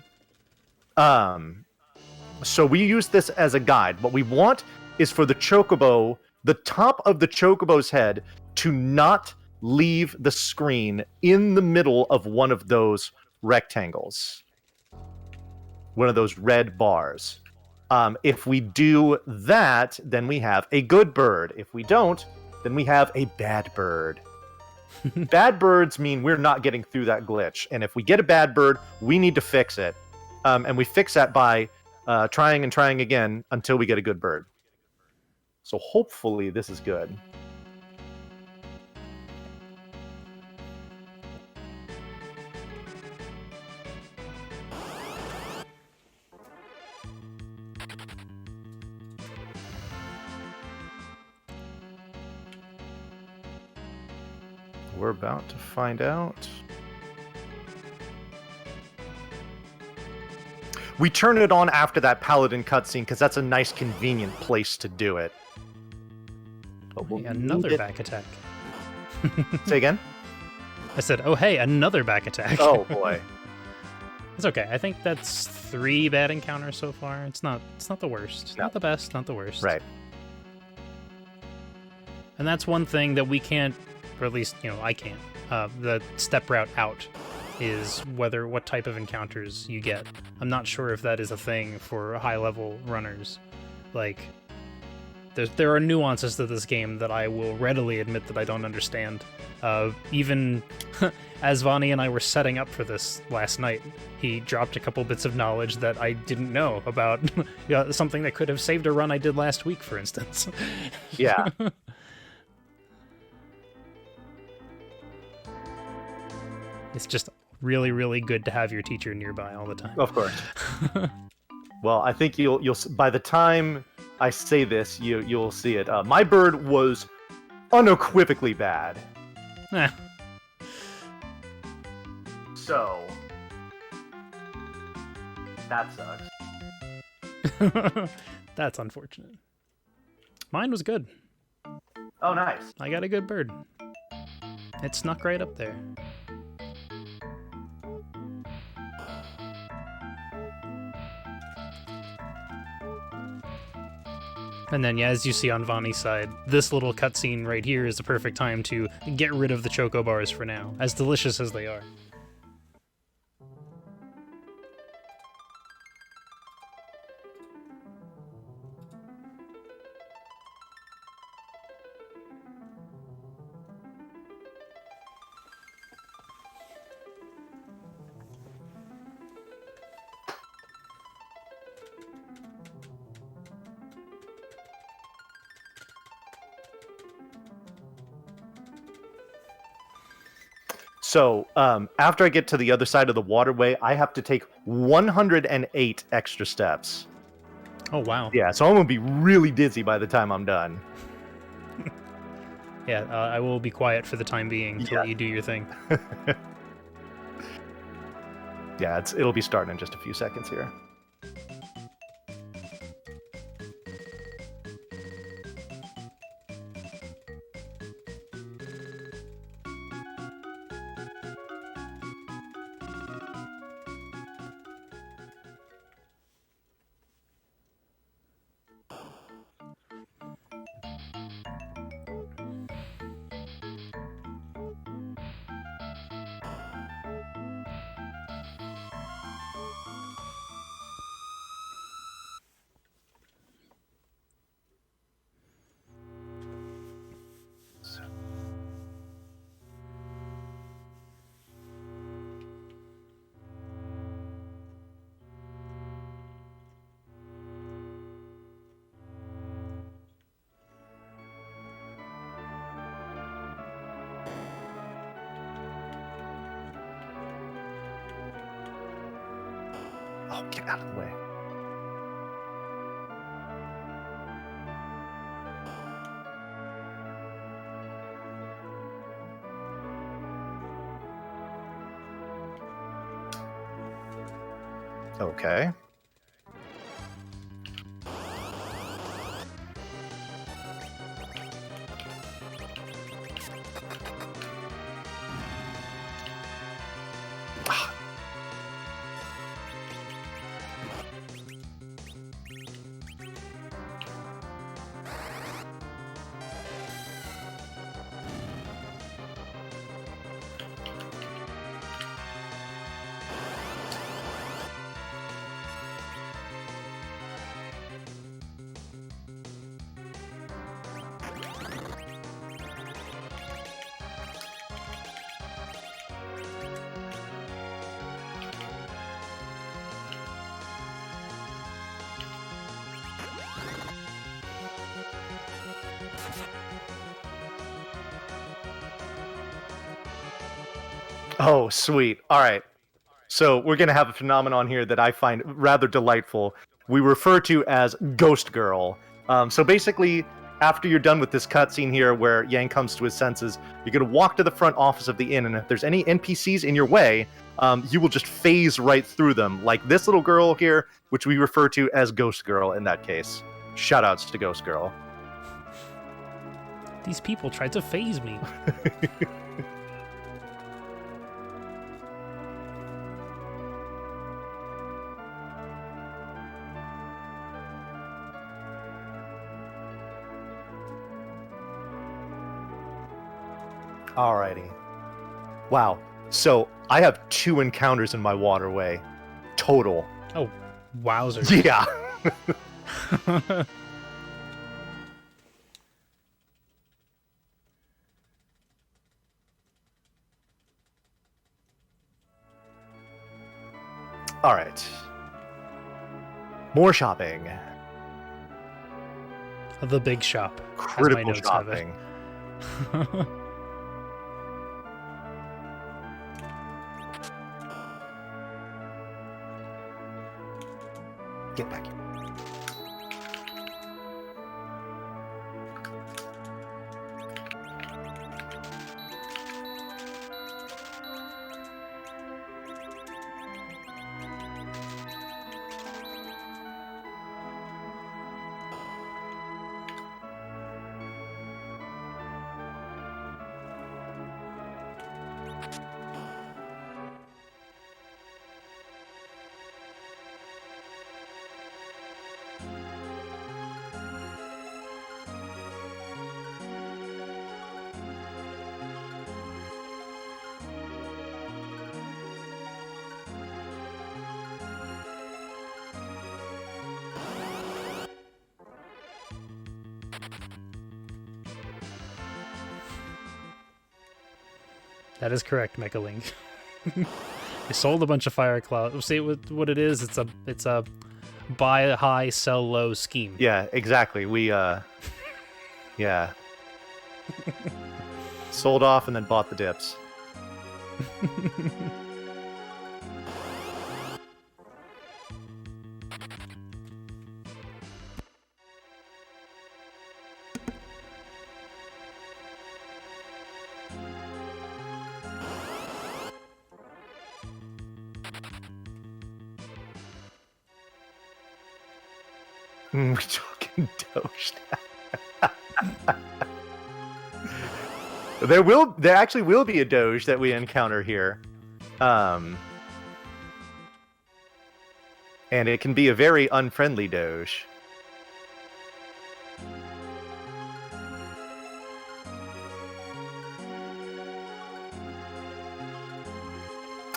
So we use this as a guide. What we want is for the chocobo, the top of the chocobo's head, to not leave the screen in the middle of one of those rectangles. One of those red bars. If we do that, then we have a good bird. If we don't, then we have a bad bird. Bad birds mean we're not getting through that glitch. And if we get a bad bird, we need to fix it. And we fix that by trying and trying again until we get a good bird. So hopefully this is good. We're about to find out. We turn it on after that paladin cutscene because that's a nice, convenient place to do it. But Hey, another back attack. Say again? I said, oh, hey, another back attack. Oh, boy. It's okay. I think that's 3 bad encounters so far. It's not the worst. No. Not the best, not the worst. Right. And that's one thing that we can't, or at least, I can't. The step route out is what type of encounters you get. I'm not sure if that is a thing for high-level runners. Like, there are nuances to this game that I will readily admit that I don't understand. Even as Vani and I were setting up for this last night, he dropped a couple bits of knowledge that I didn't know about something that could have saved a run I did last week, for instance. Yeah. It's just really, really good to have your teacher nearby all the time. Of course. Well, I think you'll by the time I say this, you'll see it. My bird was unequivocally bad. Eh. So that sucks. That's unfortunate. Mine was good. Oh, nice. I got a good bird. It snuck right up there. And then, yeah, as you see on Vani's side, this little cutscene right here is the perfect time to get rid of the choco bars for now, as delicious as they are. So after I get to the other side of the waterway, I have to take 108 extra steps. Oh, wow. Yeah, so I'm going to be really dizzy by the time I'm done. Yeah, I will be quiet for the time being to let you do your thing. Yeah, it'll be starting in just a few seconds here. Oh, get out of the way. Okay. Oh, sweet. All right. So we're going to have a phenomenon here that I find rather delightful. We refer to as Ghost Girl. So basically, after you're done with this cutscene here where Yang comes to his senses, you're going to walk to the front office of the inn, and if there's any NPCs in your way, you will just phase right through them, like this little girl here, which we refer to as Ghost Girl in that case. Shoutouts to Ghost Girl. These people tried to phase me. Alrighty. Wow. So I have 2 encounters in my waterway. Total. Oh, wowzers. Yeah. Alright. More shopping. The big shop. as my Critical notes have it. shopping. Get back here. That is correct, Mechalink. I sold a bunch of Fire Cloud. See what it is? It's a buy high, sell low scheme. Yeah, exactly. We yeah. Sold off and then bought the dips. We talking Doge now. There actually will be a Doge that we encounter here. And it can be a very unfriendly Doge.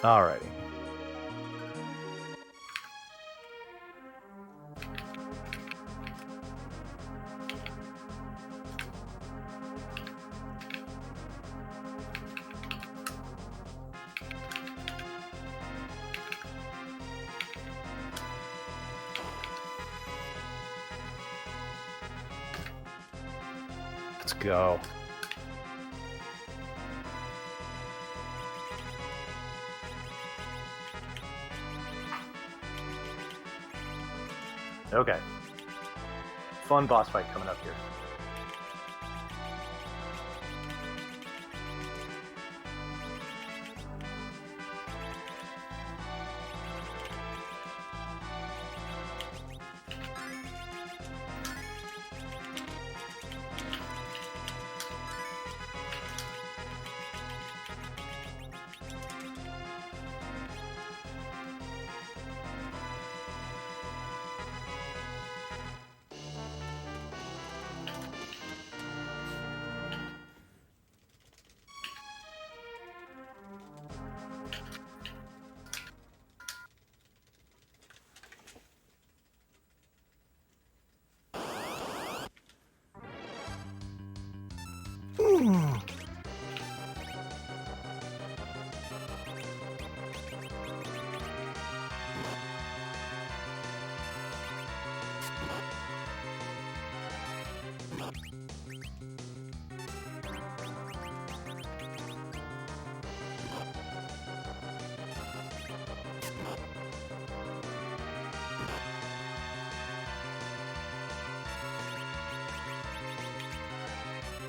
Alrighty. Let's go. Okay. Fun boss fight coming up here.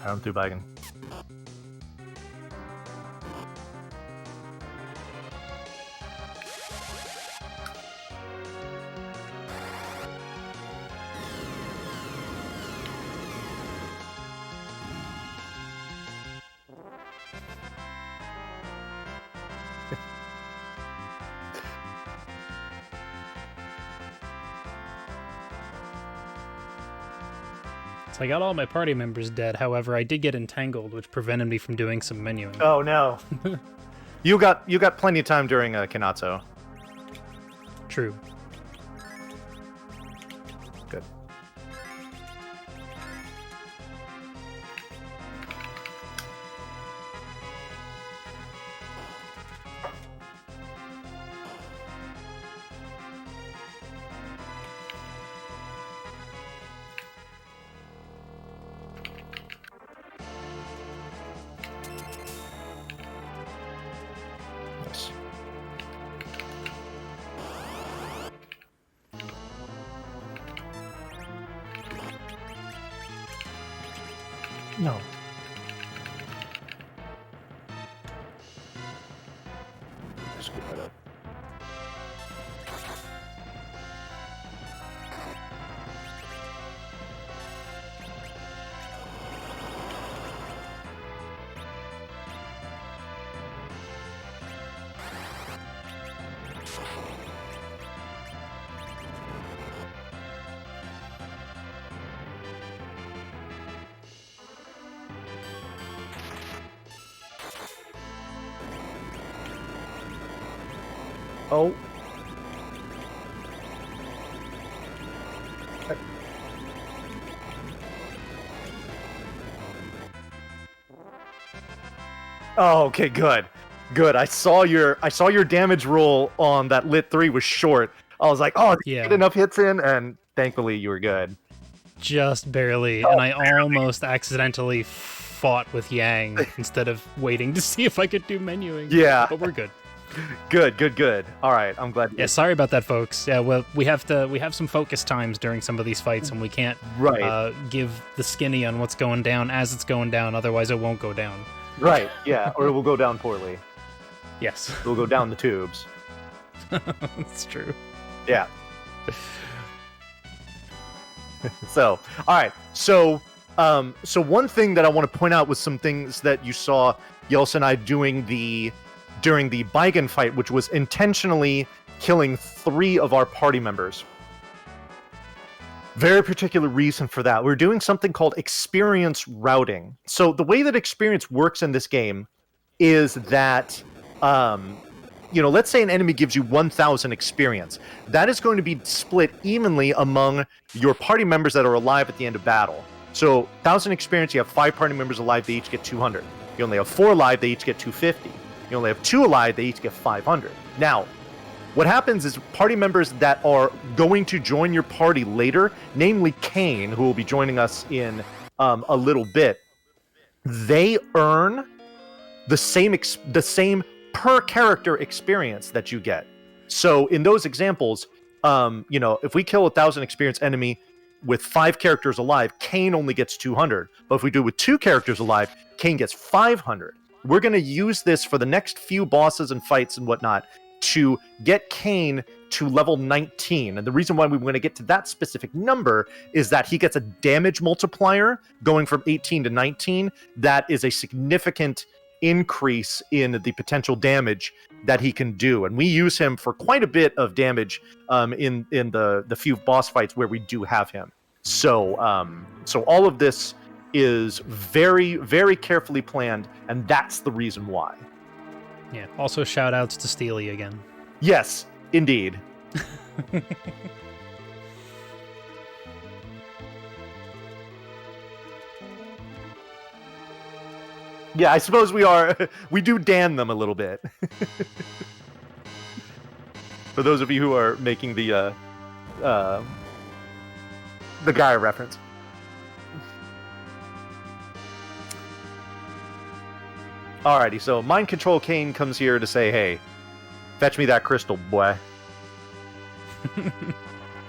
I'm through Bigen. So I got all my party members dead. However, I did get entangled, which prevented me from doing some menuing. Oh no. You got plenty of time during Kinatsu. True. Good. Nice. No. Screw that up. Oh. Oh, okay, good. Good. I saw your damage roll on that lit 3 was short. I was like, oh, did you get enough hits in? And thankfully you were good. Just barely, and I almost accidentally fought with Yang instead of waiting to see if I could do menuing. Yeah. But we're good. Good. All right, I'm glad. Yeah, sorry about that, folks. Yeah, well, we have some focus times during some of these fights, and we can't give the skinny on what's going down as it's going down. Otherwise, it won't go down. Right. Yeah, or it will go down poorly. Yes. It will go down the tubes. That's true. Yeah. So, all right. So one thing that I want to point out was some things that you saw Yelsraek and I doing during the Bigen fight, which was intentionally killing 3 of our party members. Very particular reason for that. We're doing something called experience routing. So the way that experience works in this game is that, let's say an enemy gives you 1,000 experience. That is going to be split evenly among your party members that are alive at the end of battle. So 1,000 experience, you have 5 party members alive, they each get 200. You only have 4 alive, they each get 250. You only have 2 alive, they each get 500. Now, what happens is party members that are going to join your party later, namely Kane, who will be joining us in a little bit, they earn the same per character experience that you get. So in those examples, if we kill 1,000 experience enemy with 5 characters alive, Kane only gets 200. But if we do it with 2 characters alive, Kane gets 500. We're going to use this for the next few bosses and fights and whatnot to get Kane to level 19. And the reason why we want to get to that specific number is that he gets a damage multiplier going from 18 to 19. That is a significant increase in the potential damage that he can do. And we use him for quite a bit of damage in the few boss fights where we do have him. So all of this is very, very carefully planned, and that's the reason why. Yeah. Also, shout outs to Steely again. Yes, indeed. Yeah, I suppose we do Dan them a little bit. For those of you who are making the Gaia reference. Alrighty, so Mind Control Kane comes here to say, hey, fetch me that crystal, boy.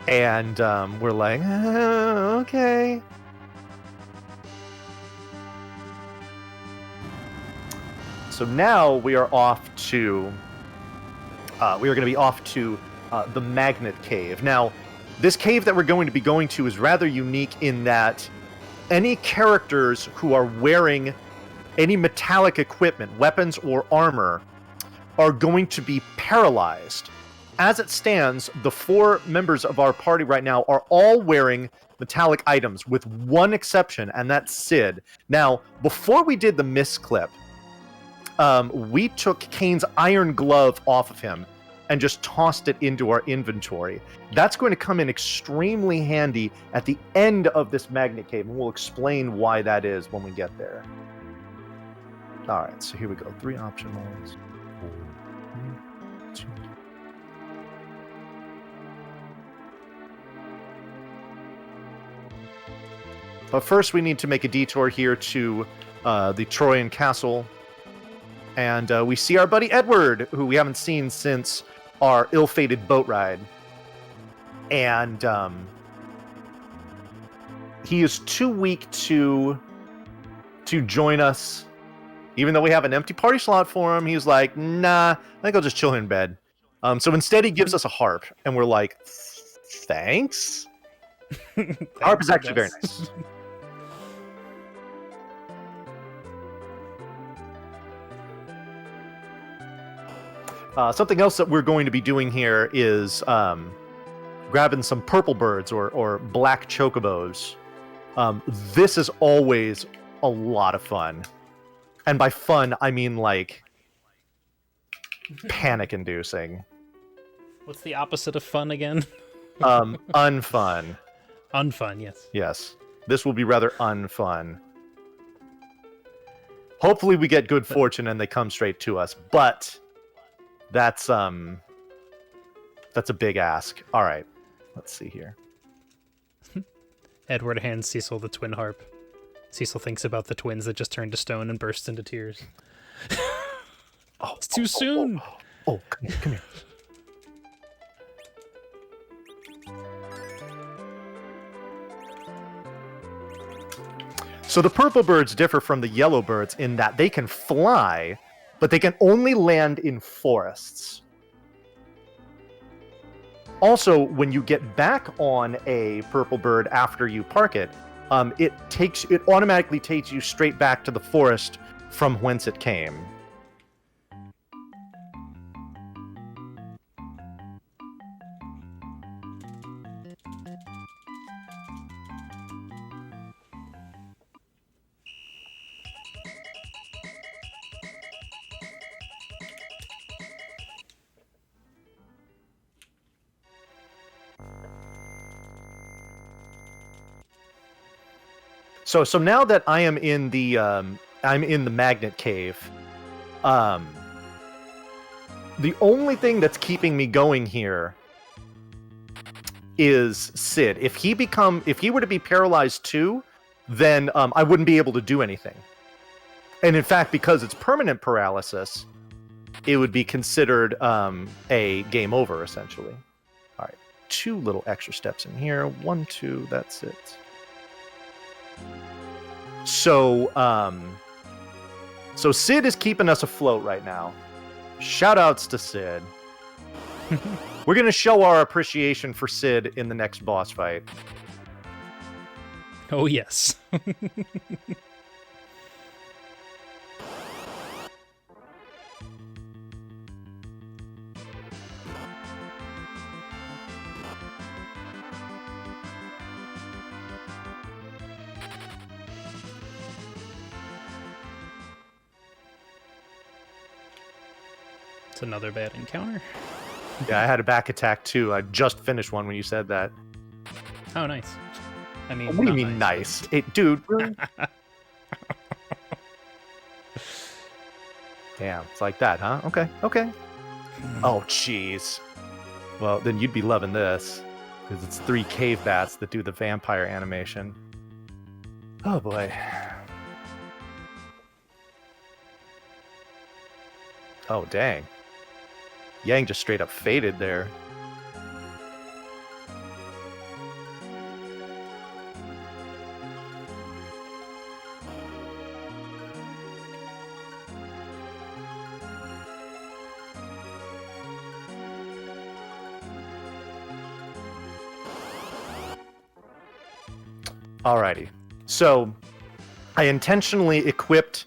And we're like, okay. So now we are off to. We are going to be off to the Magnet Cave. Now, this cave that we're going to be going to is rather unique in that any characters who are wearing any metallic equipment, weapons or armor, are going to be paralyzed. As it stands, the 4 members of our party right now are all wearing metallic items, with one exception, and that's Sid. Now, before we did the miss clip, we took Kane's iron glove off of him and just tossed it into our inventory. That's going to come in extremely handy at the end of this Magnet Cave, and we'll explain why that is when we get there. All right, so here we go. 3 optionals. 4, 3, 2. But first, we need to make a detour here to the Troyan Castle. And we see our buddy Edward, who we haven't seen since our ill-fated boat ride. And he is too weak to join us. Even though we have an empty party slot for him, he's like, nah, I think I'll just chill in bed. So instead, he gives us a harp. And we're like, thanks? Harp is actually very nice. Something else that we're going to be doing here is grabbing some purple birds or black chocobos. This is always a lot of fun. And by fun, I mean like panic-inducing. What's the opposite of fun again? Unfun. Unfun, yes. Yes. This will be rather unfun. Hopefully we get good fortune and they come straight to us, but that's a big ask. All right. Let's see here. Edward hands Cecil the twin harp. Cecil thinks about the twins that just turned to stone and burst into tears. It's too soon. Oh, come here. So the purple birds differ from the yellow birds in that they can fly, but they can only land in forests. Also, when you get back on a purple bird after you park it, it automatically takes you straight back to the forest from whence it came. So now that I am in the Magnet Cave, the only thing that's keeping me going here is Sid. If he were to be paralyzed too, then I wouldn't be able to do anything. And in fact, because it's permanent paralysis, it would be considered a game over essentially. All right, 2 little extra steps in here. 1, 2. That's it. So Sid is keeping us afloat right now. Shoutouts to Sid. We're going to show our appreciation for Sid in the next boss fight. Oh, yes. It's another bad encounter. Yeah, I had a back attack too. I just finished one when you said that. Oh, nice. I mean, what do you mean nice? Dude, really? Damn, it's like that, huh? Okay. Oh, jeez. Well, then you'd be loving this, because it's 3 cave bats that do the vampire animation. Oh, boy. Oh, dang. Yang just straight up faded there. Alrighty. So, I intentionally equipped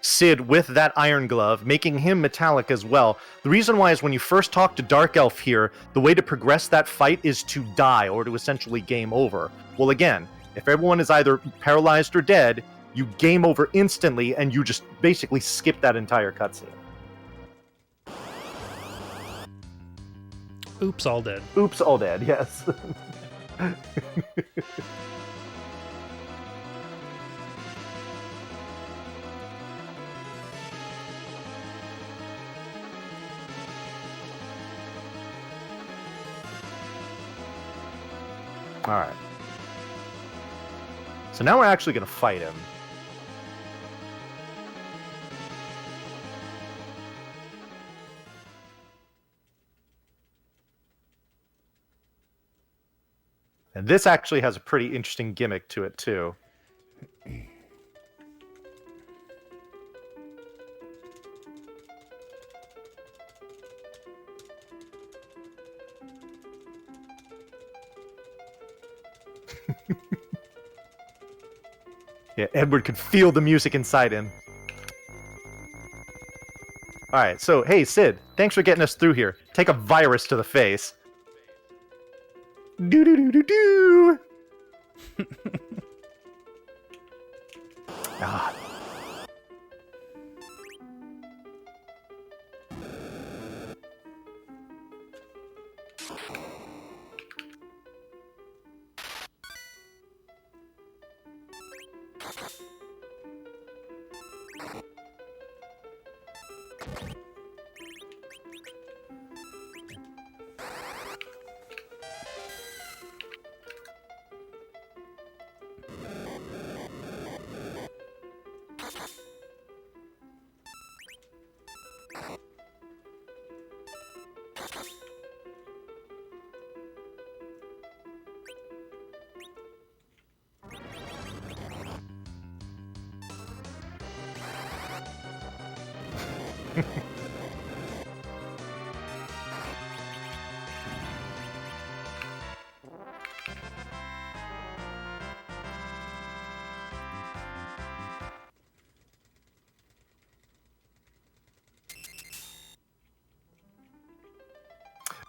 Sid with that iron glove, making him metallic as well. The reason why is when you first talk to Dark Elf here, the way to progress that fight is to die, or to essentially game over. Well, again, if everyone is either paralyzed or dead, you game over instantly, and you just basically skip that entire cutscene. Oops, all dead. Oops, all dead, yes. Alright. So now we're actually going to fight him. And this actually has a pretty interesting gimmick to it, too. Yeah, Edward could feel the music inside him. Alright, so, hey, Sid, thanks for getting us through here. Take a virus to the face. Do-do-do-do-do! Ah.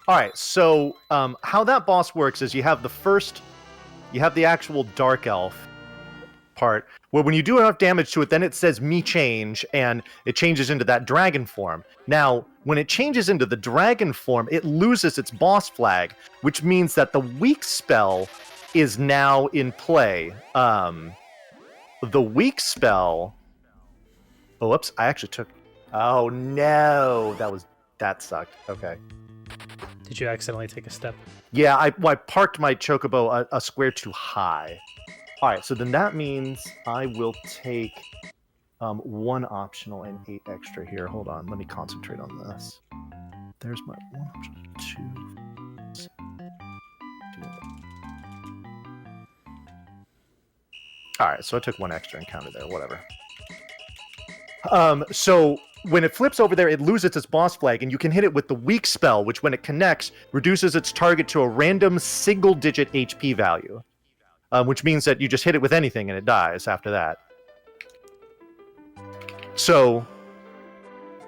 All right, so how that boss works is you have the actual Dark Elf part, where when you do enough damage to it, then it says me change, and it changes into that dragon form. Now, when it changes into the dragon form, it loses its boss flag, which means that the weak spell is now in play. The weak spell... Oh, whoops, I actually took... Oh, no! That sucked. Okay. Did you accidentally take a step? Yeah, I parked my chocobo a square too high. All right, so then that means I will take 1 optional and 8 extra here. Hold on, let me concentrate on this. There's my 1 optional, 2. All right, so I took 1 extra and counted there, whatever. So when it flips over there, it loses its boss flag, and you can hit it with the weak spell, which when it connects, reduces its target to a random single-digit HP value. Which means that you just hit it with anything and it dies after that. So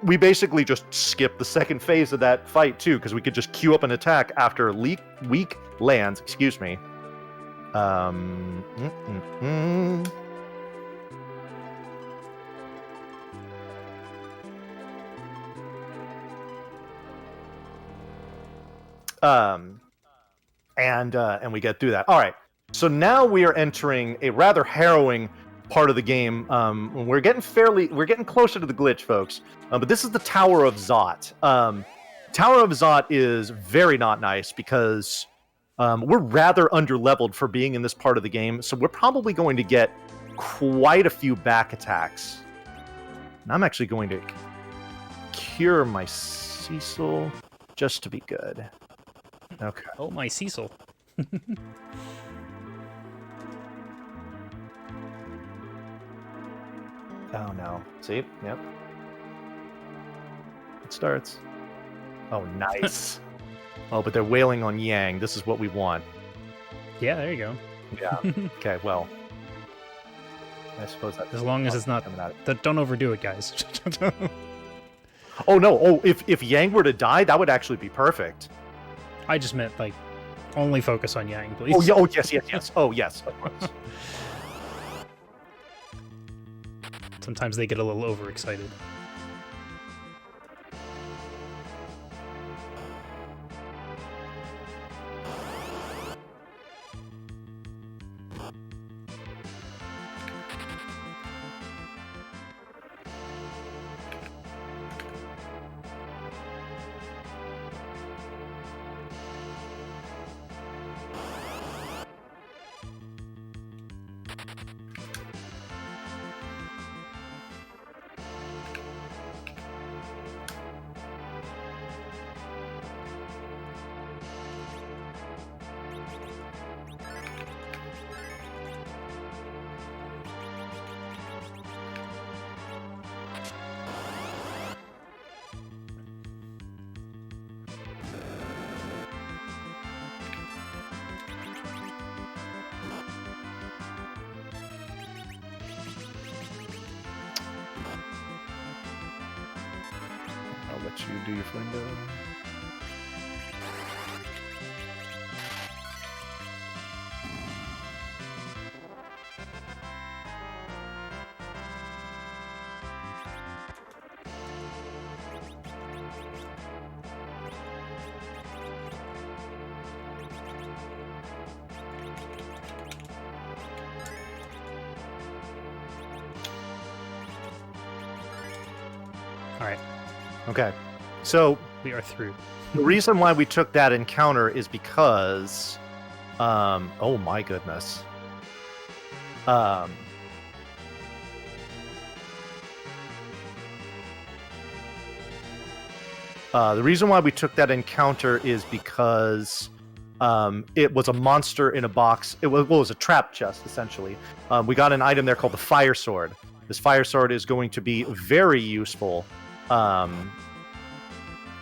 we basically just skipped the second phase of that fight, too, because we could just queue up an attack after weak lands, excuse me. And we get through that. All right. So now we are entering a rather harrowing part of the game. We're getting closer to the glitch, folks. But this is the Tower of Zot. Tower of Zot is very not nice because we're rather underleveled for being in this part of the game. So we're probably going to get quite a few back attacks. And I'm actually going to cure my Cecil just to be good. Okay. Oh, my Cecil. Oh no. See? Yep. It starts. Oh, nice. Oh, but they're wailing on Yang. This is what we want. Yeah, there you go. Yeah. Okay, well. I suppose that's... As long as it's not... Don't overdo it, guys. Oh, no. Oh, if Yang were to die, that would actually be perfect. I just meant, like, only focus on Yang, please. Oh, yeah. Oh, yes. Oh, yes, of course. Sometimes they get a little overexcited. I'll let you do your flingo. All right. Okay. So we are through. The reason why we took that encounter is because, oh my goodness. The reason why we took that encounter is because it was a monster in a box. It was a trap chest, essentially. We got an item there called the Fire Sword. This Fire Sword is going to be very useful a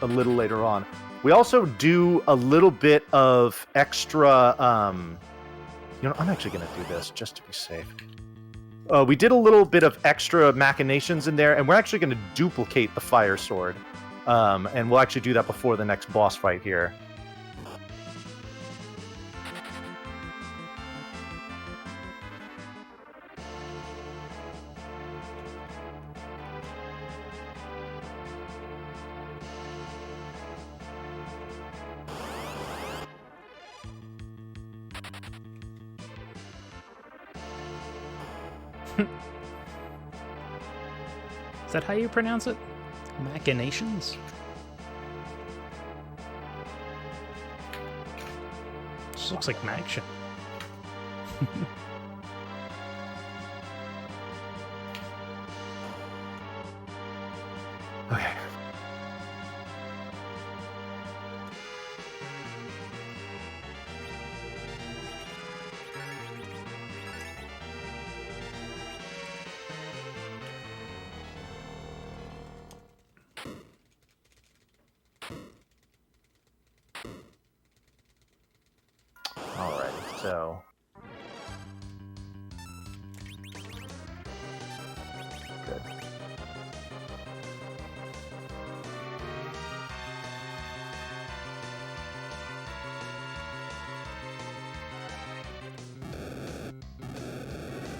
little later on. We also do a little bit of extra... I'm actually going to do this just to be safe. We did a little bit of extra machinations in there, and we're actually going to duplicate the Fire Sword. And we'll actually do that before the next boss fight here. Is that how you pronounce it? Machinations? This looks like Maction. Okay. So good.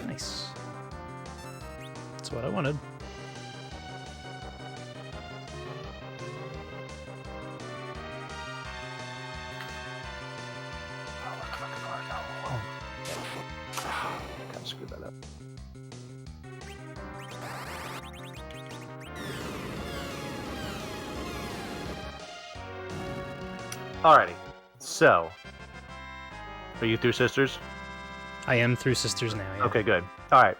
Nice. That's what I wanted. Screw that up. Alrighty. So, are you through Sisters? I am through Sisters now. Yeah. Okay, good. All right.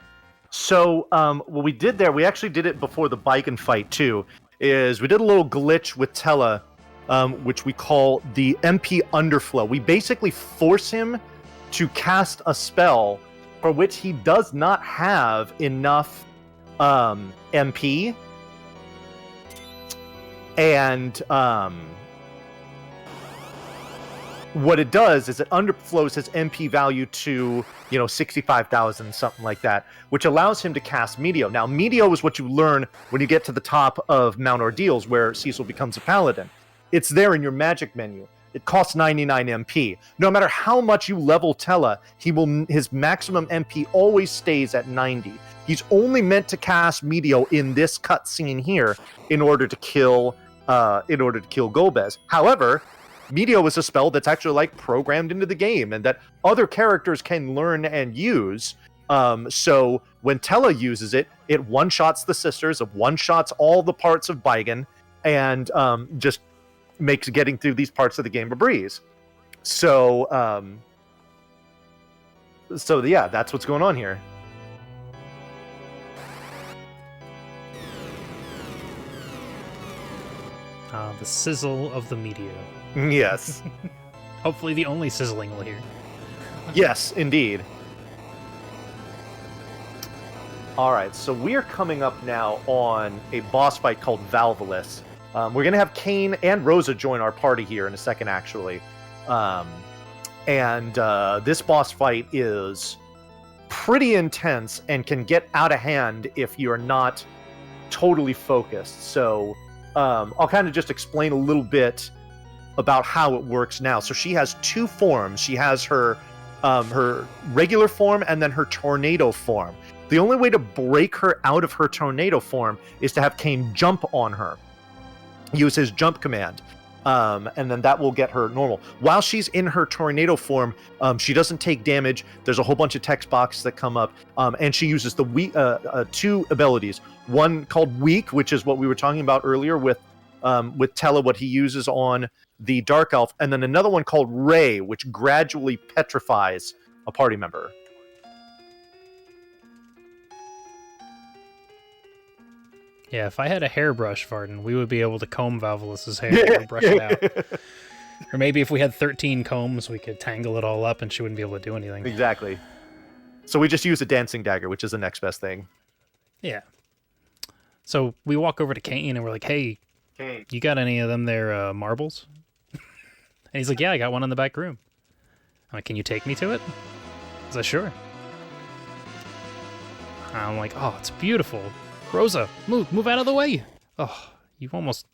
So, what we did there, we actually did it before the Baiken fight too. Is we did a little glitch with Tella, which we call the MP underflow. We basically force him to cast a spell for which he does not have enough MP, what it does is it underflows his MP value to 65,000, something like that, which allows him to cast Meteo. Now, Meteo is what you learn when you get to the top of Mount Ordeals, where Cecil becomes a paladin. It's there in your magic menu. It costs 99 MP. No matter how much you level Tella, his maximum MP always stays at 90. He's only meant to cast Meteo in this cutscene here in order to kill Golbez. However, Meteo is a spell that's actually like programmed into the game and that other characters can learn and use. So when Tella uses it, it one-shots the sisters, it one-shots all the parts of Baigan, and just makes getting through these parts of the game a breeze. So yeah, that's what's going on here. The sizzle of the Meteo. Yes. Hopefully the only sizzling we'll hear. Yes, indeed. All right, so we're coming up now on a boss fight called Valvalis. We're going to have Kane and Rosa join our party here in a second, actually. And this boss fight is pretty intense and can get out of hand if you're not totally focused. So I'll kind of just explain a little bit about how it works now. So she has two forms. She has her regular form and then her tornado form. The only way to break her out of her tornado form is to have Kane jump on her. Use his jump command. And then that will get her normal. While she's in her tornado form, she doesn't take damage. There's a whole bunch of text boxes that come up, and she uses the two abilities. One called Weak, which is what we were talking about earlier with Tella, what he uses on the Dark Elf, and then another one called Ray, which gradually petrifies a party member. Yeah, if I had a hairbrush, Varden, we would be able to comb Valvalis's hair and brush it out. Or maybe if we had 13 combs, we could tangle it all up and she wouldn't be able to do anything. Exactly. So we just use a dancing dagger, which is the next best thing. Yeah. So we walk over to Kane and we're like, hey, Kane, you got any of them there marbles? And he's like, yeah, I got one in the back room. I'm like, can you take me to it? He's like, sure. I'm like, oh, it's beautiful. Rosa, move out of the way. Oh, you almost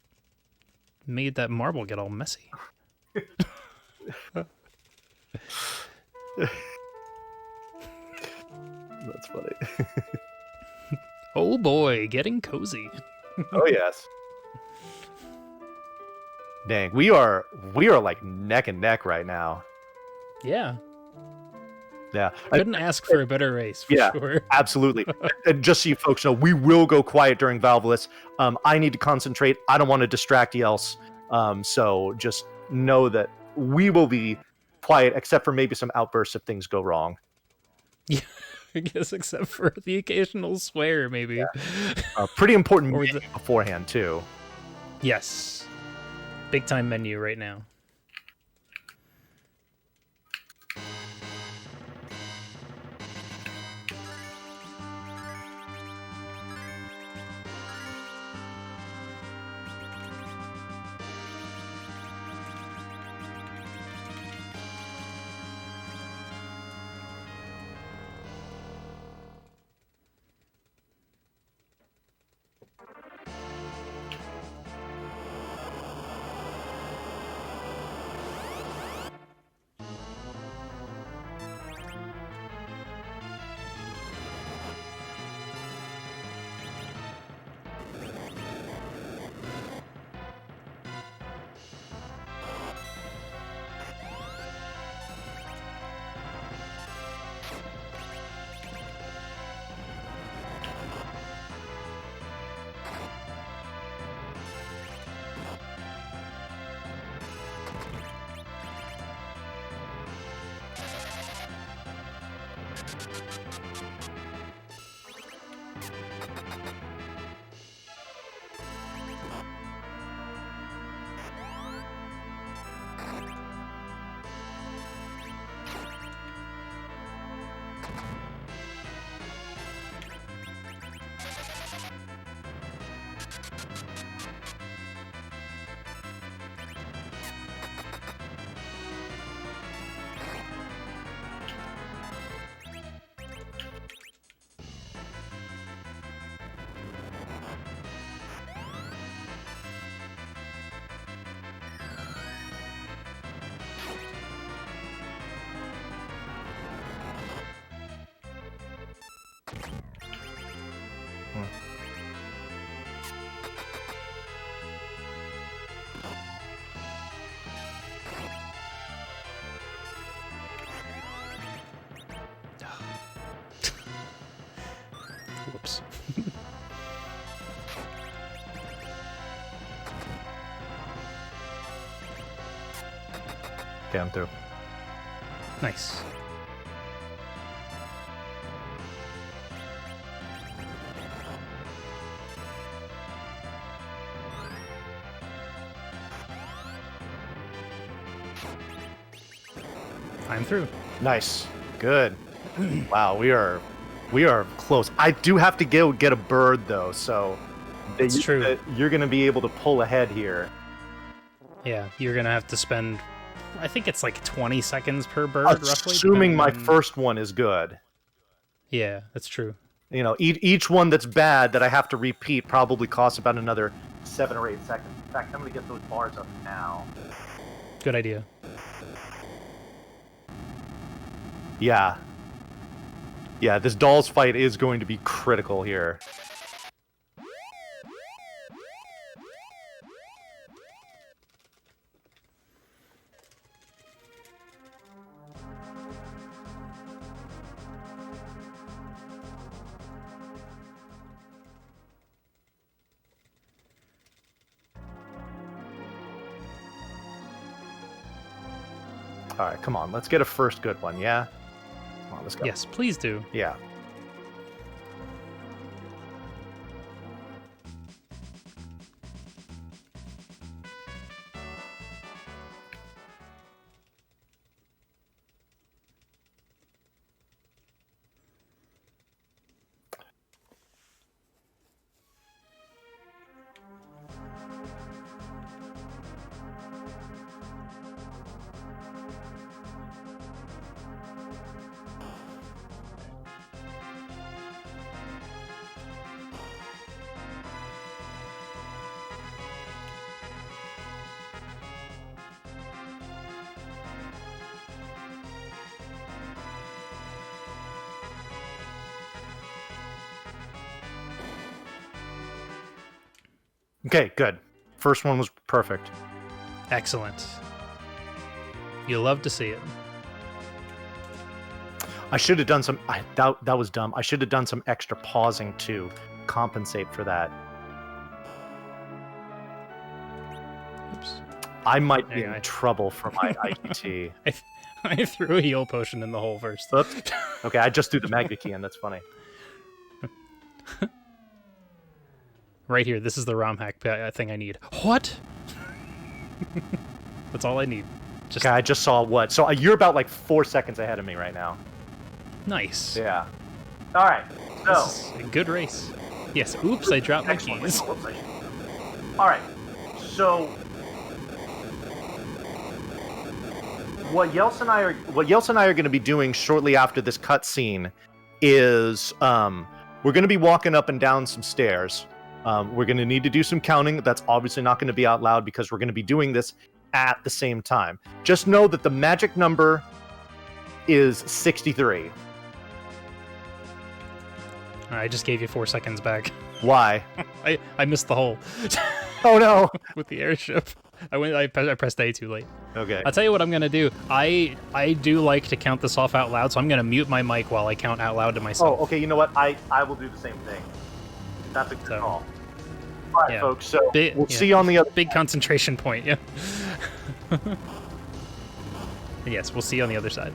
made that marble get all messy. That's funny. Oh boy, getting cozy. Oh yes. Dang, we are like neck and neck right now. Yeah. Yeah. Couldn't ask for a better race, for sure. Absolutely. And just so you folks know, we will go quiet during Valvalis. I need to concentrate. I don't want to distract Yels. So just know that we will be quiet, except for maybe some outbursts if things go wrong. Yeah, I guess except for the occasional swear, maybe. Yeah. Pretty important menu beforehand, too. Yes. Big time menu right now. Whoops. Okay, I'm through. Nice. I'm through. Nice. Good. Wow, we are close. I do have to get a bird though, so It's true. you're going to be able to pull ahead here. Yeah, you're gonna have to spend, I think it's like 20 seconds per bird, roughly. Assuming my on... first one is good. Yeah, that's true. You know, each one that's bad that I have to repeat probably costs about another 7 or 8 seconds. In fact, I'm going to get those bars up now. Good idea. Yeah. Yeah, this dolls fight is going to be critical here. All right, come on. Let's get a first good one, yeah? Come on, let's go. Yes, please do. Yeah. Okay, good. First one was perfect. Excellent. You love to see it. I should have done some... that was dumb. I should have done some extra pausing to compensate for that. Oops. I might be in trouble for my IDT. I threw a heal potion in the hole first. Oops. Okay, I just threw the Magna Key in. That's funny. Right here, this is the ROM hack thing I need. What? That's all I need. Just... Okay, I just saw what? So you're about like 4 seconds ahead of me right now. Nice. Yeah. All right. So This is a good race. Yes. Oops, I dropped my keys. All right. So what Yels and I are going to be doing shortly after this cutscene is we're going to be walking up and down some stairs. We're going to need to do some counting. That's obviously not going to be out loud because we're going to be doing this at the same time. Just know that the magic number is 63. I just gave you 4 seconds back. Why? I missed the hole. Oh no! With the airship. I pressed A too late. Okay. I'll tell you what I'm gonna do. I do like to count this off out loud, so I'm gonna mute my mic while I count out loud to myself. Oh, okay. You know what? I will do the same thing. That's a good call. All right, folks. So we'll see you on the other. Big concentration point. Yeah. Yes, we'll see you on the other side.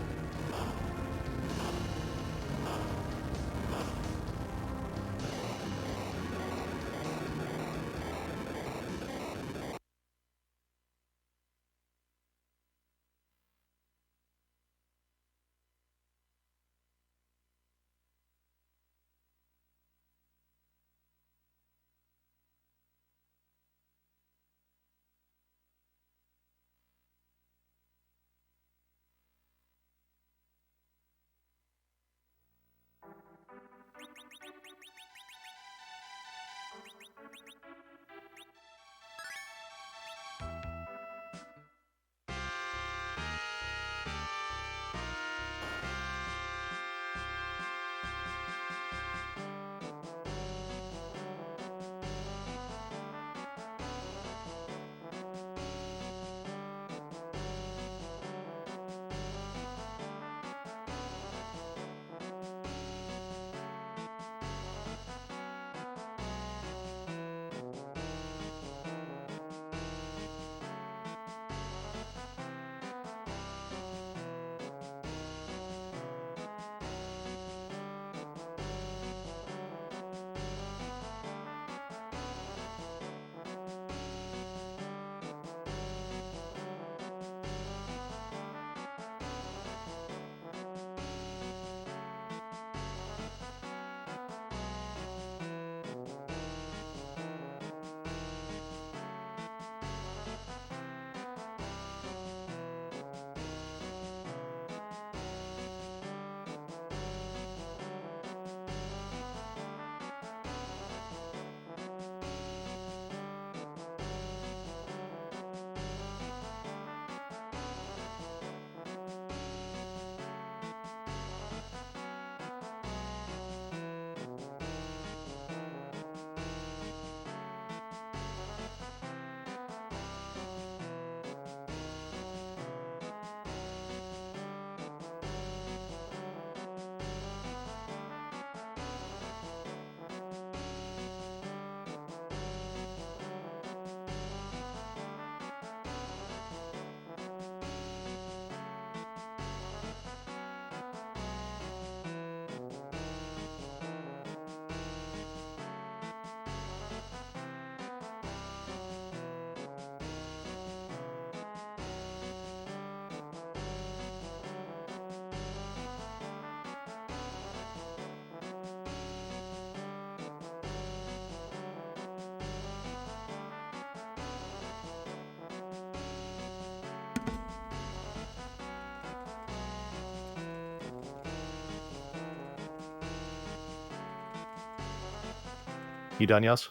You done, Yes?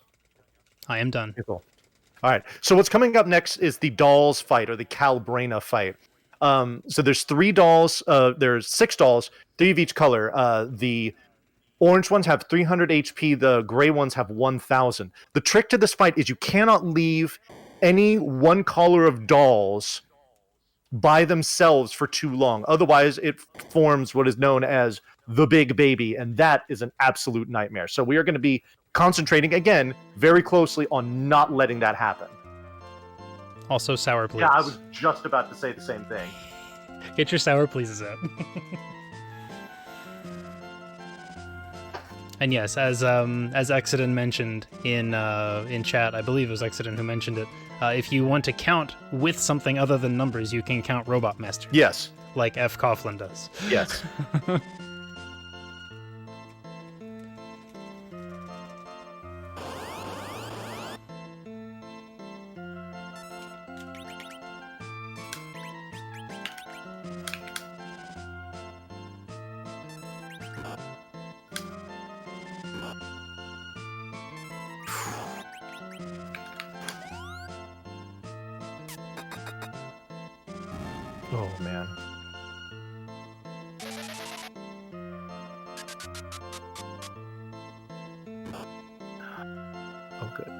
I am done. Okay, cool. All right. So what's coming up next is the dolls fight, or the Calbrena fight. So there's 3 dolls. There's 6 dolls, 3 of each color. The orange ones have 300 HP. The gray ones have 1,000. The trick to this fight is you cannot leave any one color of dolls by themselves for too long. Otherwise, it forms what is known as the big baby, and that is an absolute nightmare. So we are going to be concentrating, again, very closely on not letting that happen. Also, sour please. Yeah, I was just about to say the same thing. Get your sour pleases out. And yes, as Exodon mentioned in chat, I believe it was Exodon who mentioned it. If you want to count with something other than numbers, you can count Robot Master. Yes. Like F. Coughlin does. Yes. Oh, man. Oh, good.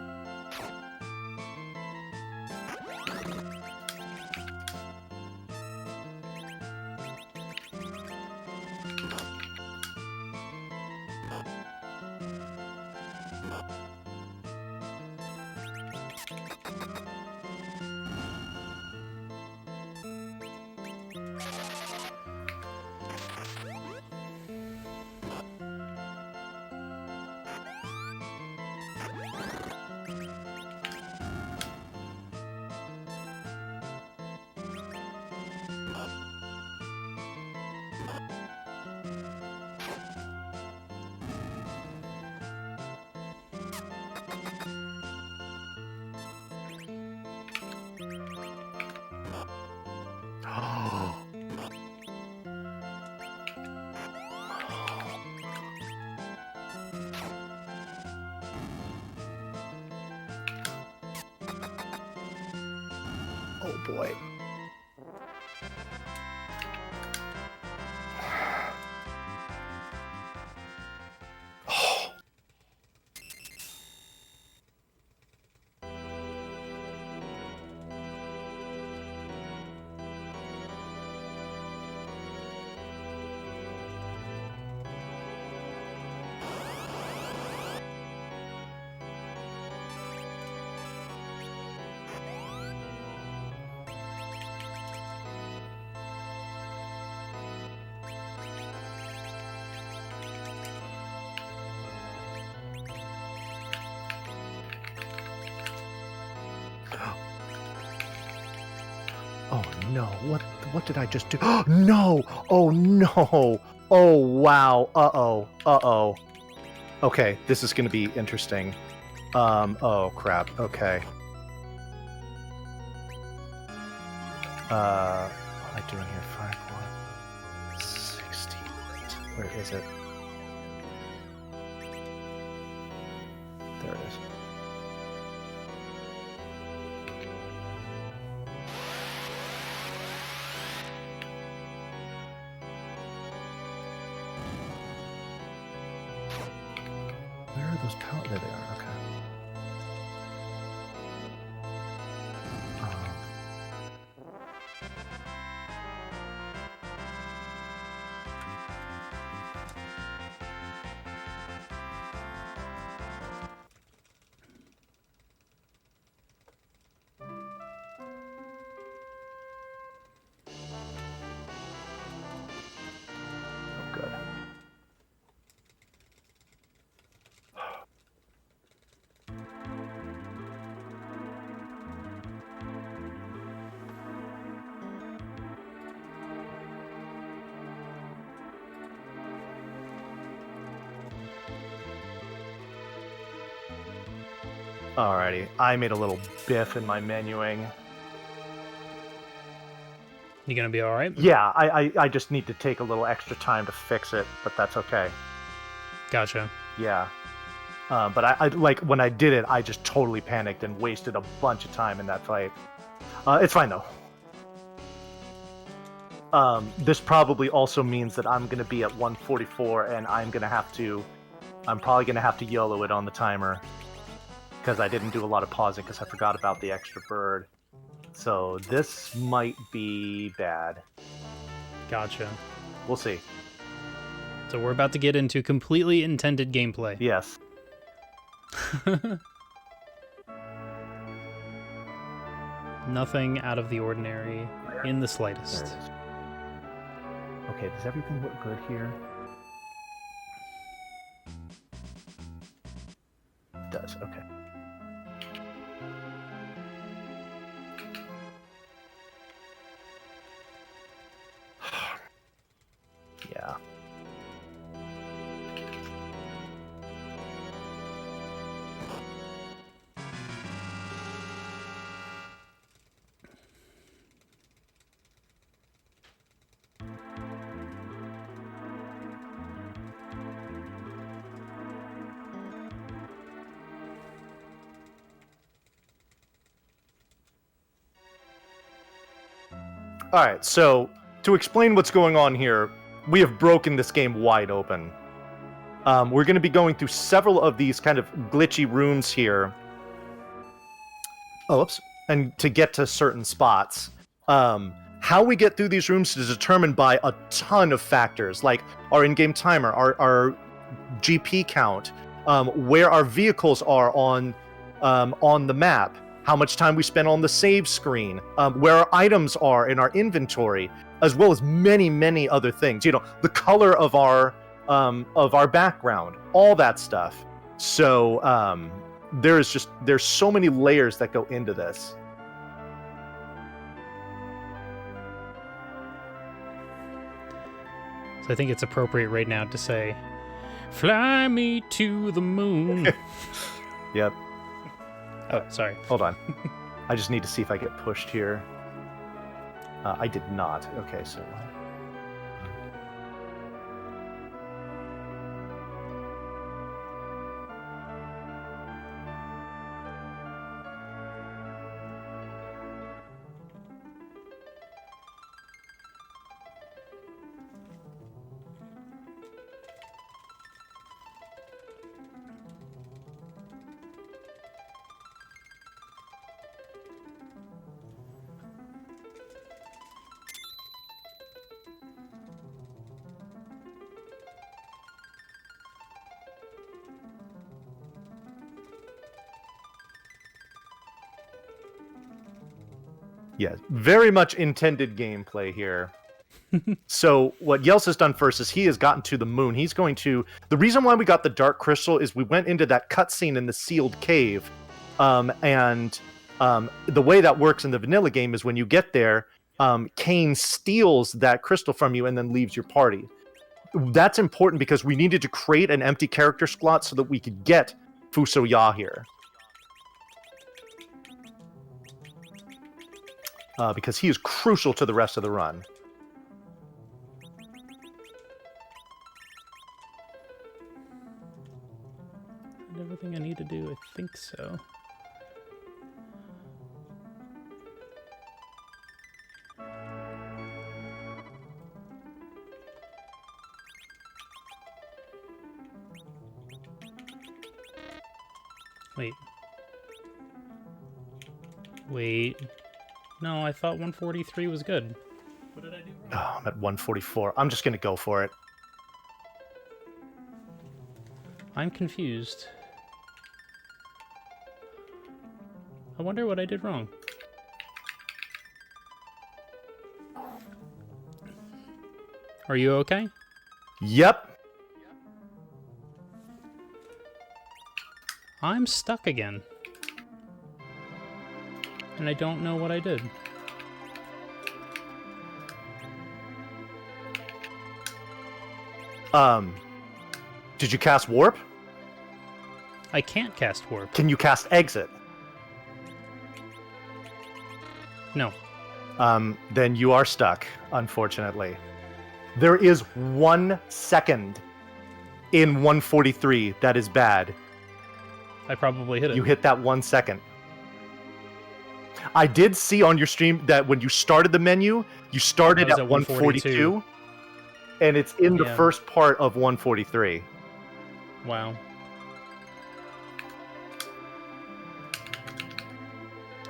Oh boy. Oh no, what did I just do? No! Oh no! Oh wow. Uh-oh. Okay, this is gonna be interesting. Oh crap, okay. What am I doing here? 5, 1, 60. Where is it? There it is. Where are those pallets? There they are, okay. Oh, good. Alrighty, I made a little biff in my menuing. You gonna be all right? Yeah, I just need to take a little extra time to fix it, but that's okay. Gotcha. Yeah. But I like when I did it, I just totally panicked and wasted a bunch of time in that fight. It's fine though. This probably also means that I'm going to be at 144, and I'm probably going to have to YOLO it on the timer, because I didn't do a lot of pausing because I forgot about the extra bird. So this might be bad. Gotcha. We'll see. So we're about to get into completely intended gameplay. Yes. Nothing out of the ordinary in the There slightest. it is. Okay, does everything look good here? It does, okay. Yeah. All right, so to explain what's going on here, we have broken this game wide open. We're going to be going through several of these kind of glitchy rooms here. Oh, oops. And to get to certain spots. How we get through these rooms is determined by a ton of factors, like our in-game timer, our GP count, where our vehicles are on the map, how much time we spend on the save screen, where our items are in our inventory, as well as many, many other things. You know, the color of our background, all that stuff. So there's so many layers that go into this. So I think it's appropriate right now to say, "Fly me to the moon." Yep. Oh, sorry. Hold on. I just need to see if I get pushed here. I did not. Okay, so... Yeah, very much intended gameplay here. So what Yels has done first is he has gotten to the moon. He's going to... The reason why we got the dark crystal is we went into that cutscene in the sealed cave. And the way that works in the vanilla game is when you get there, Kane steals that crystal from you and then leaves your party. That's important because we needed to create an empty character slot so that we could get Fuso Ya here. Because he is crucial to the rest of the run. Did everything I need to do? I think so. Wait. No, I thought 143 was good. What did I do wrong? Oh, I'm at 144. I'm just going to go for it. I'm confused. I wonder what I did wrong. Are you okay? Yep. I'm stuck again. And I don't know what I did. Did you cast Warp? I can't cast Warp. Can you cast Exit? No. Then you are stuck, unfortunately. There is 1 second in 143 that is bad. I probably hit it. You hit that 1 second. I did see on your stream that when you started the menu, you started at 142, and it's in the first part of 143. Wow.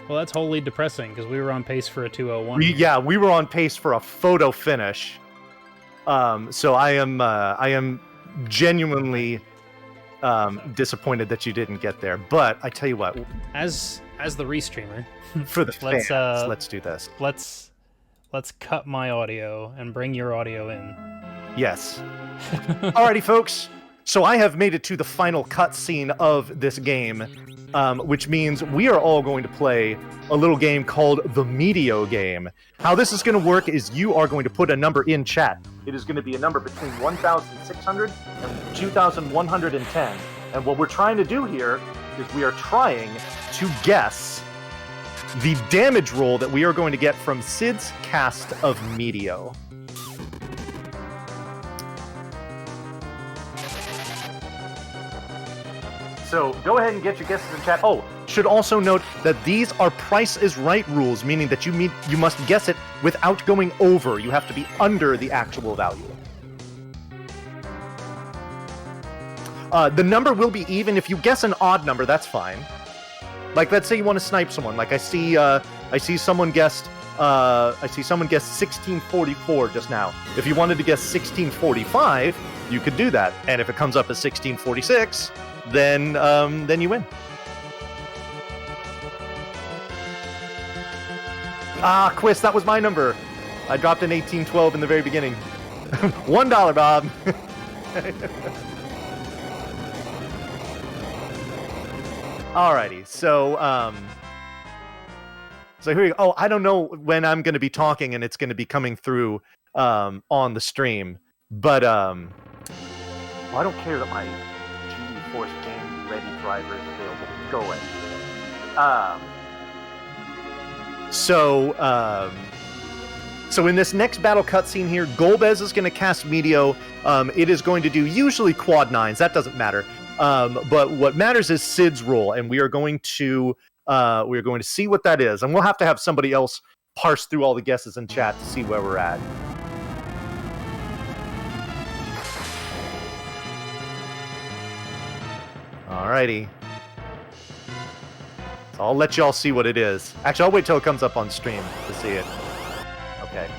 Well, that's wholly depressing because we were on pace for a 201. We were on pace for a photo finish. So I am genuinely disappointed that you didn't get there. But I tell you what, as the restreamer, for the fans, let's do this. Let's cut my audio and bring your audio in. Yes. Alrighty, folks. So I have made it to the final cutscene of this game, which means we are all going to play a little game called the Meteo game. How this is going to work is you are going to put a number in chat. It is going to be a number between 1,600 and 2,110. And what we're trying to do here is we are trying to guess the damage roll that we are going to get from Sid's cast of Meteo. So go ahead and get your guesses in chat. Oh, should also note that these are Price is Right rules, meaning that you must guess it without going over. You have to be under the actual value. The number will be even. If you guess an odd number, that's fine. Like, let's say you want to snipe someone. Like I see someone guessed 1644 just now. If you wanted to guess 1645, you could do that. And if it comes up as 1646, then you win. Ah, Quiz, that was my number. I dropped an 1812 in the very beginning. $1, Bob. Alrighty, so here we go. Oh, I don't know when I'm going to be talking and it's going to be coming through on the stream, but I don't care that my GeForce Game Ready driver is available. Go away. So in this next battle cutscene here, Golbez is going to cast Meteo. It is going to do usually quad 9s. That doesn't matter. But what matters is Sid's roll, and we are going to see what that is, and we'll have to have somebody else parse through all the guesses in chat to see where we're at. Alrighty. So I'll let y'all see what it is. Actually, I'll wait till it comes up on stream to see it. Okay.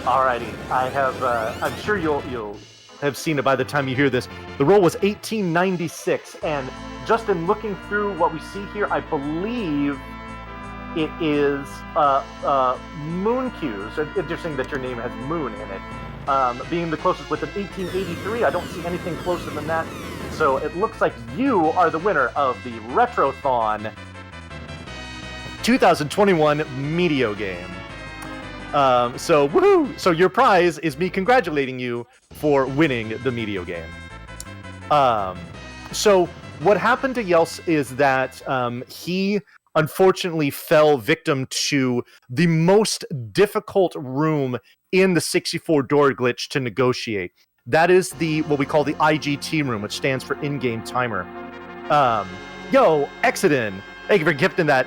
Alrighty, I'm sure you'll have seen it by the time you hear this. The roll was 1896, and just in looking through what we see here, I believe it is Moon Cues. Interesting that your name has Moon in it. Being the closest with an 1883, I don't see anything closer than that. So it looks like you are the winner of the Retrothon 2021 Meteo game. So woohoo! So your prize is me congratulating you for winning the Meteo game. So what happened to Yels is that he unfortunately fell victim to the most difficult room in the 64 door glitch to negotiate. That is what we call the IGT room, which stands for in-game timer. Yo, Exodin, thank you for gifting that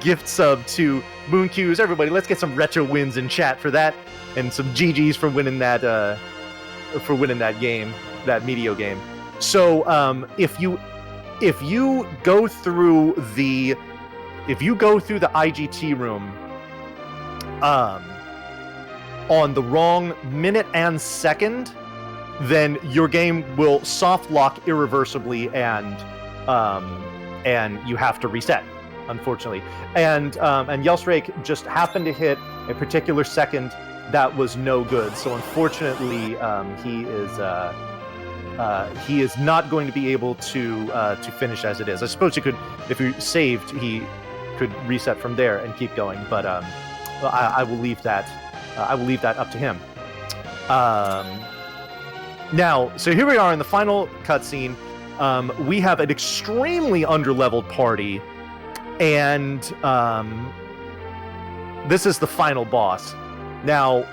gift sub to Moon Cues. Everybody, let's get some retro wins in chat for that, and some GGs for winning that game, that Meteo game. So if you go through the IGT room on the wrong minute and second, then your game will soft lock irreversibly, and you have to reset, unfortunately. And Yelsraek just happened to hit a particular second that was no good. So unfortunately, he is not going to be able to finish as it is. I suppose he could, if he saved, he could reset from there and keep going. But I will leave that. I will leave that up to him. Now, so here we are in the final cutscene. we have an extremely underleveled party, and this is the final boss. Now,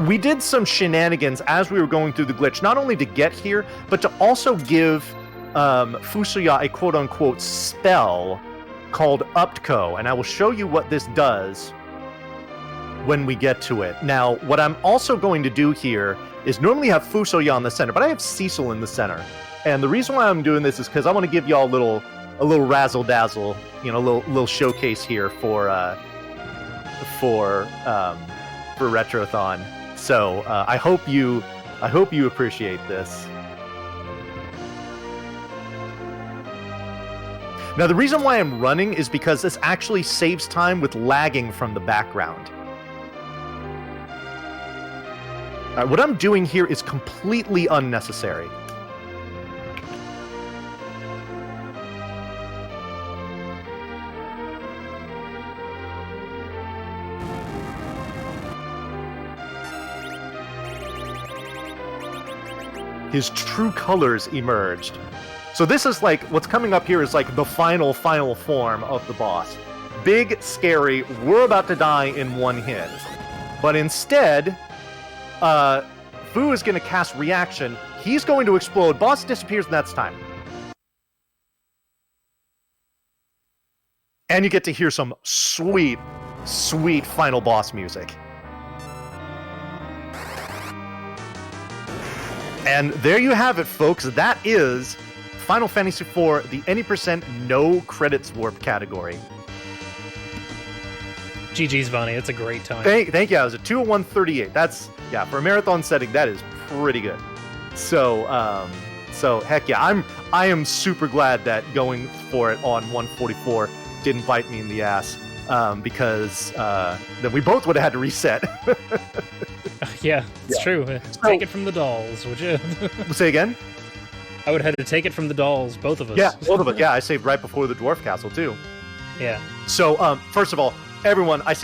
we did some shenanigans as we were going through the glitch, not only to get here, but to also give Fusoya a quote-unquote spell called Uptko, and I will show you what this does when we get to it. Now, what I'm also going to do here is normally have Fusoya in the center, but I have Cecil in the center. And the reason why I'm doing this is because I want to give y'all a little razzle-dazzle, you know, a little showcase here for Retrothon. So I hope you appreciate this. Now, the reason why I'm running is because this actually saves time with lagging from the background. All right, what I'm doing here is completely unnecessary. His true colors emerged. So this is like, what's coming up here is like the final form of the boss. Big, scary, we're about to die in one hit. But instead, Fu is going to cast Reaction. He's going to explode. Boss disappears, and that's time. And you get to hear some sweet, sweet final boss music. And there you have it, folks. That is Final Fantasy IV, the any percent no credits warp category. GG's, Vonnie. It's a great time. Thank you. I was at 201.38. That's, yeah, for a marathon setting, that is pretty good. So heck yeah, I am super glad that going for it on 144 didn't bite me in the ass, because then we both would have had to reset. Yeah, it's true. Take it from the dolls, would you? Say again? I would have had to take it from the dolls, both of us. Yeah, both of us. Yeah, I saved right before the Dwarf Castle, too. Yeah. So, first of all, everyone, I see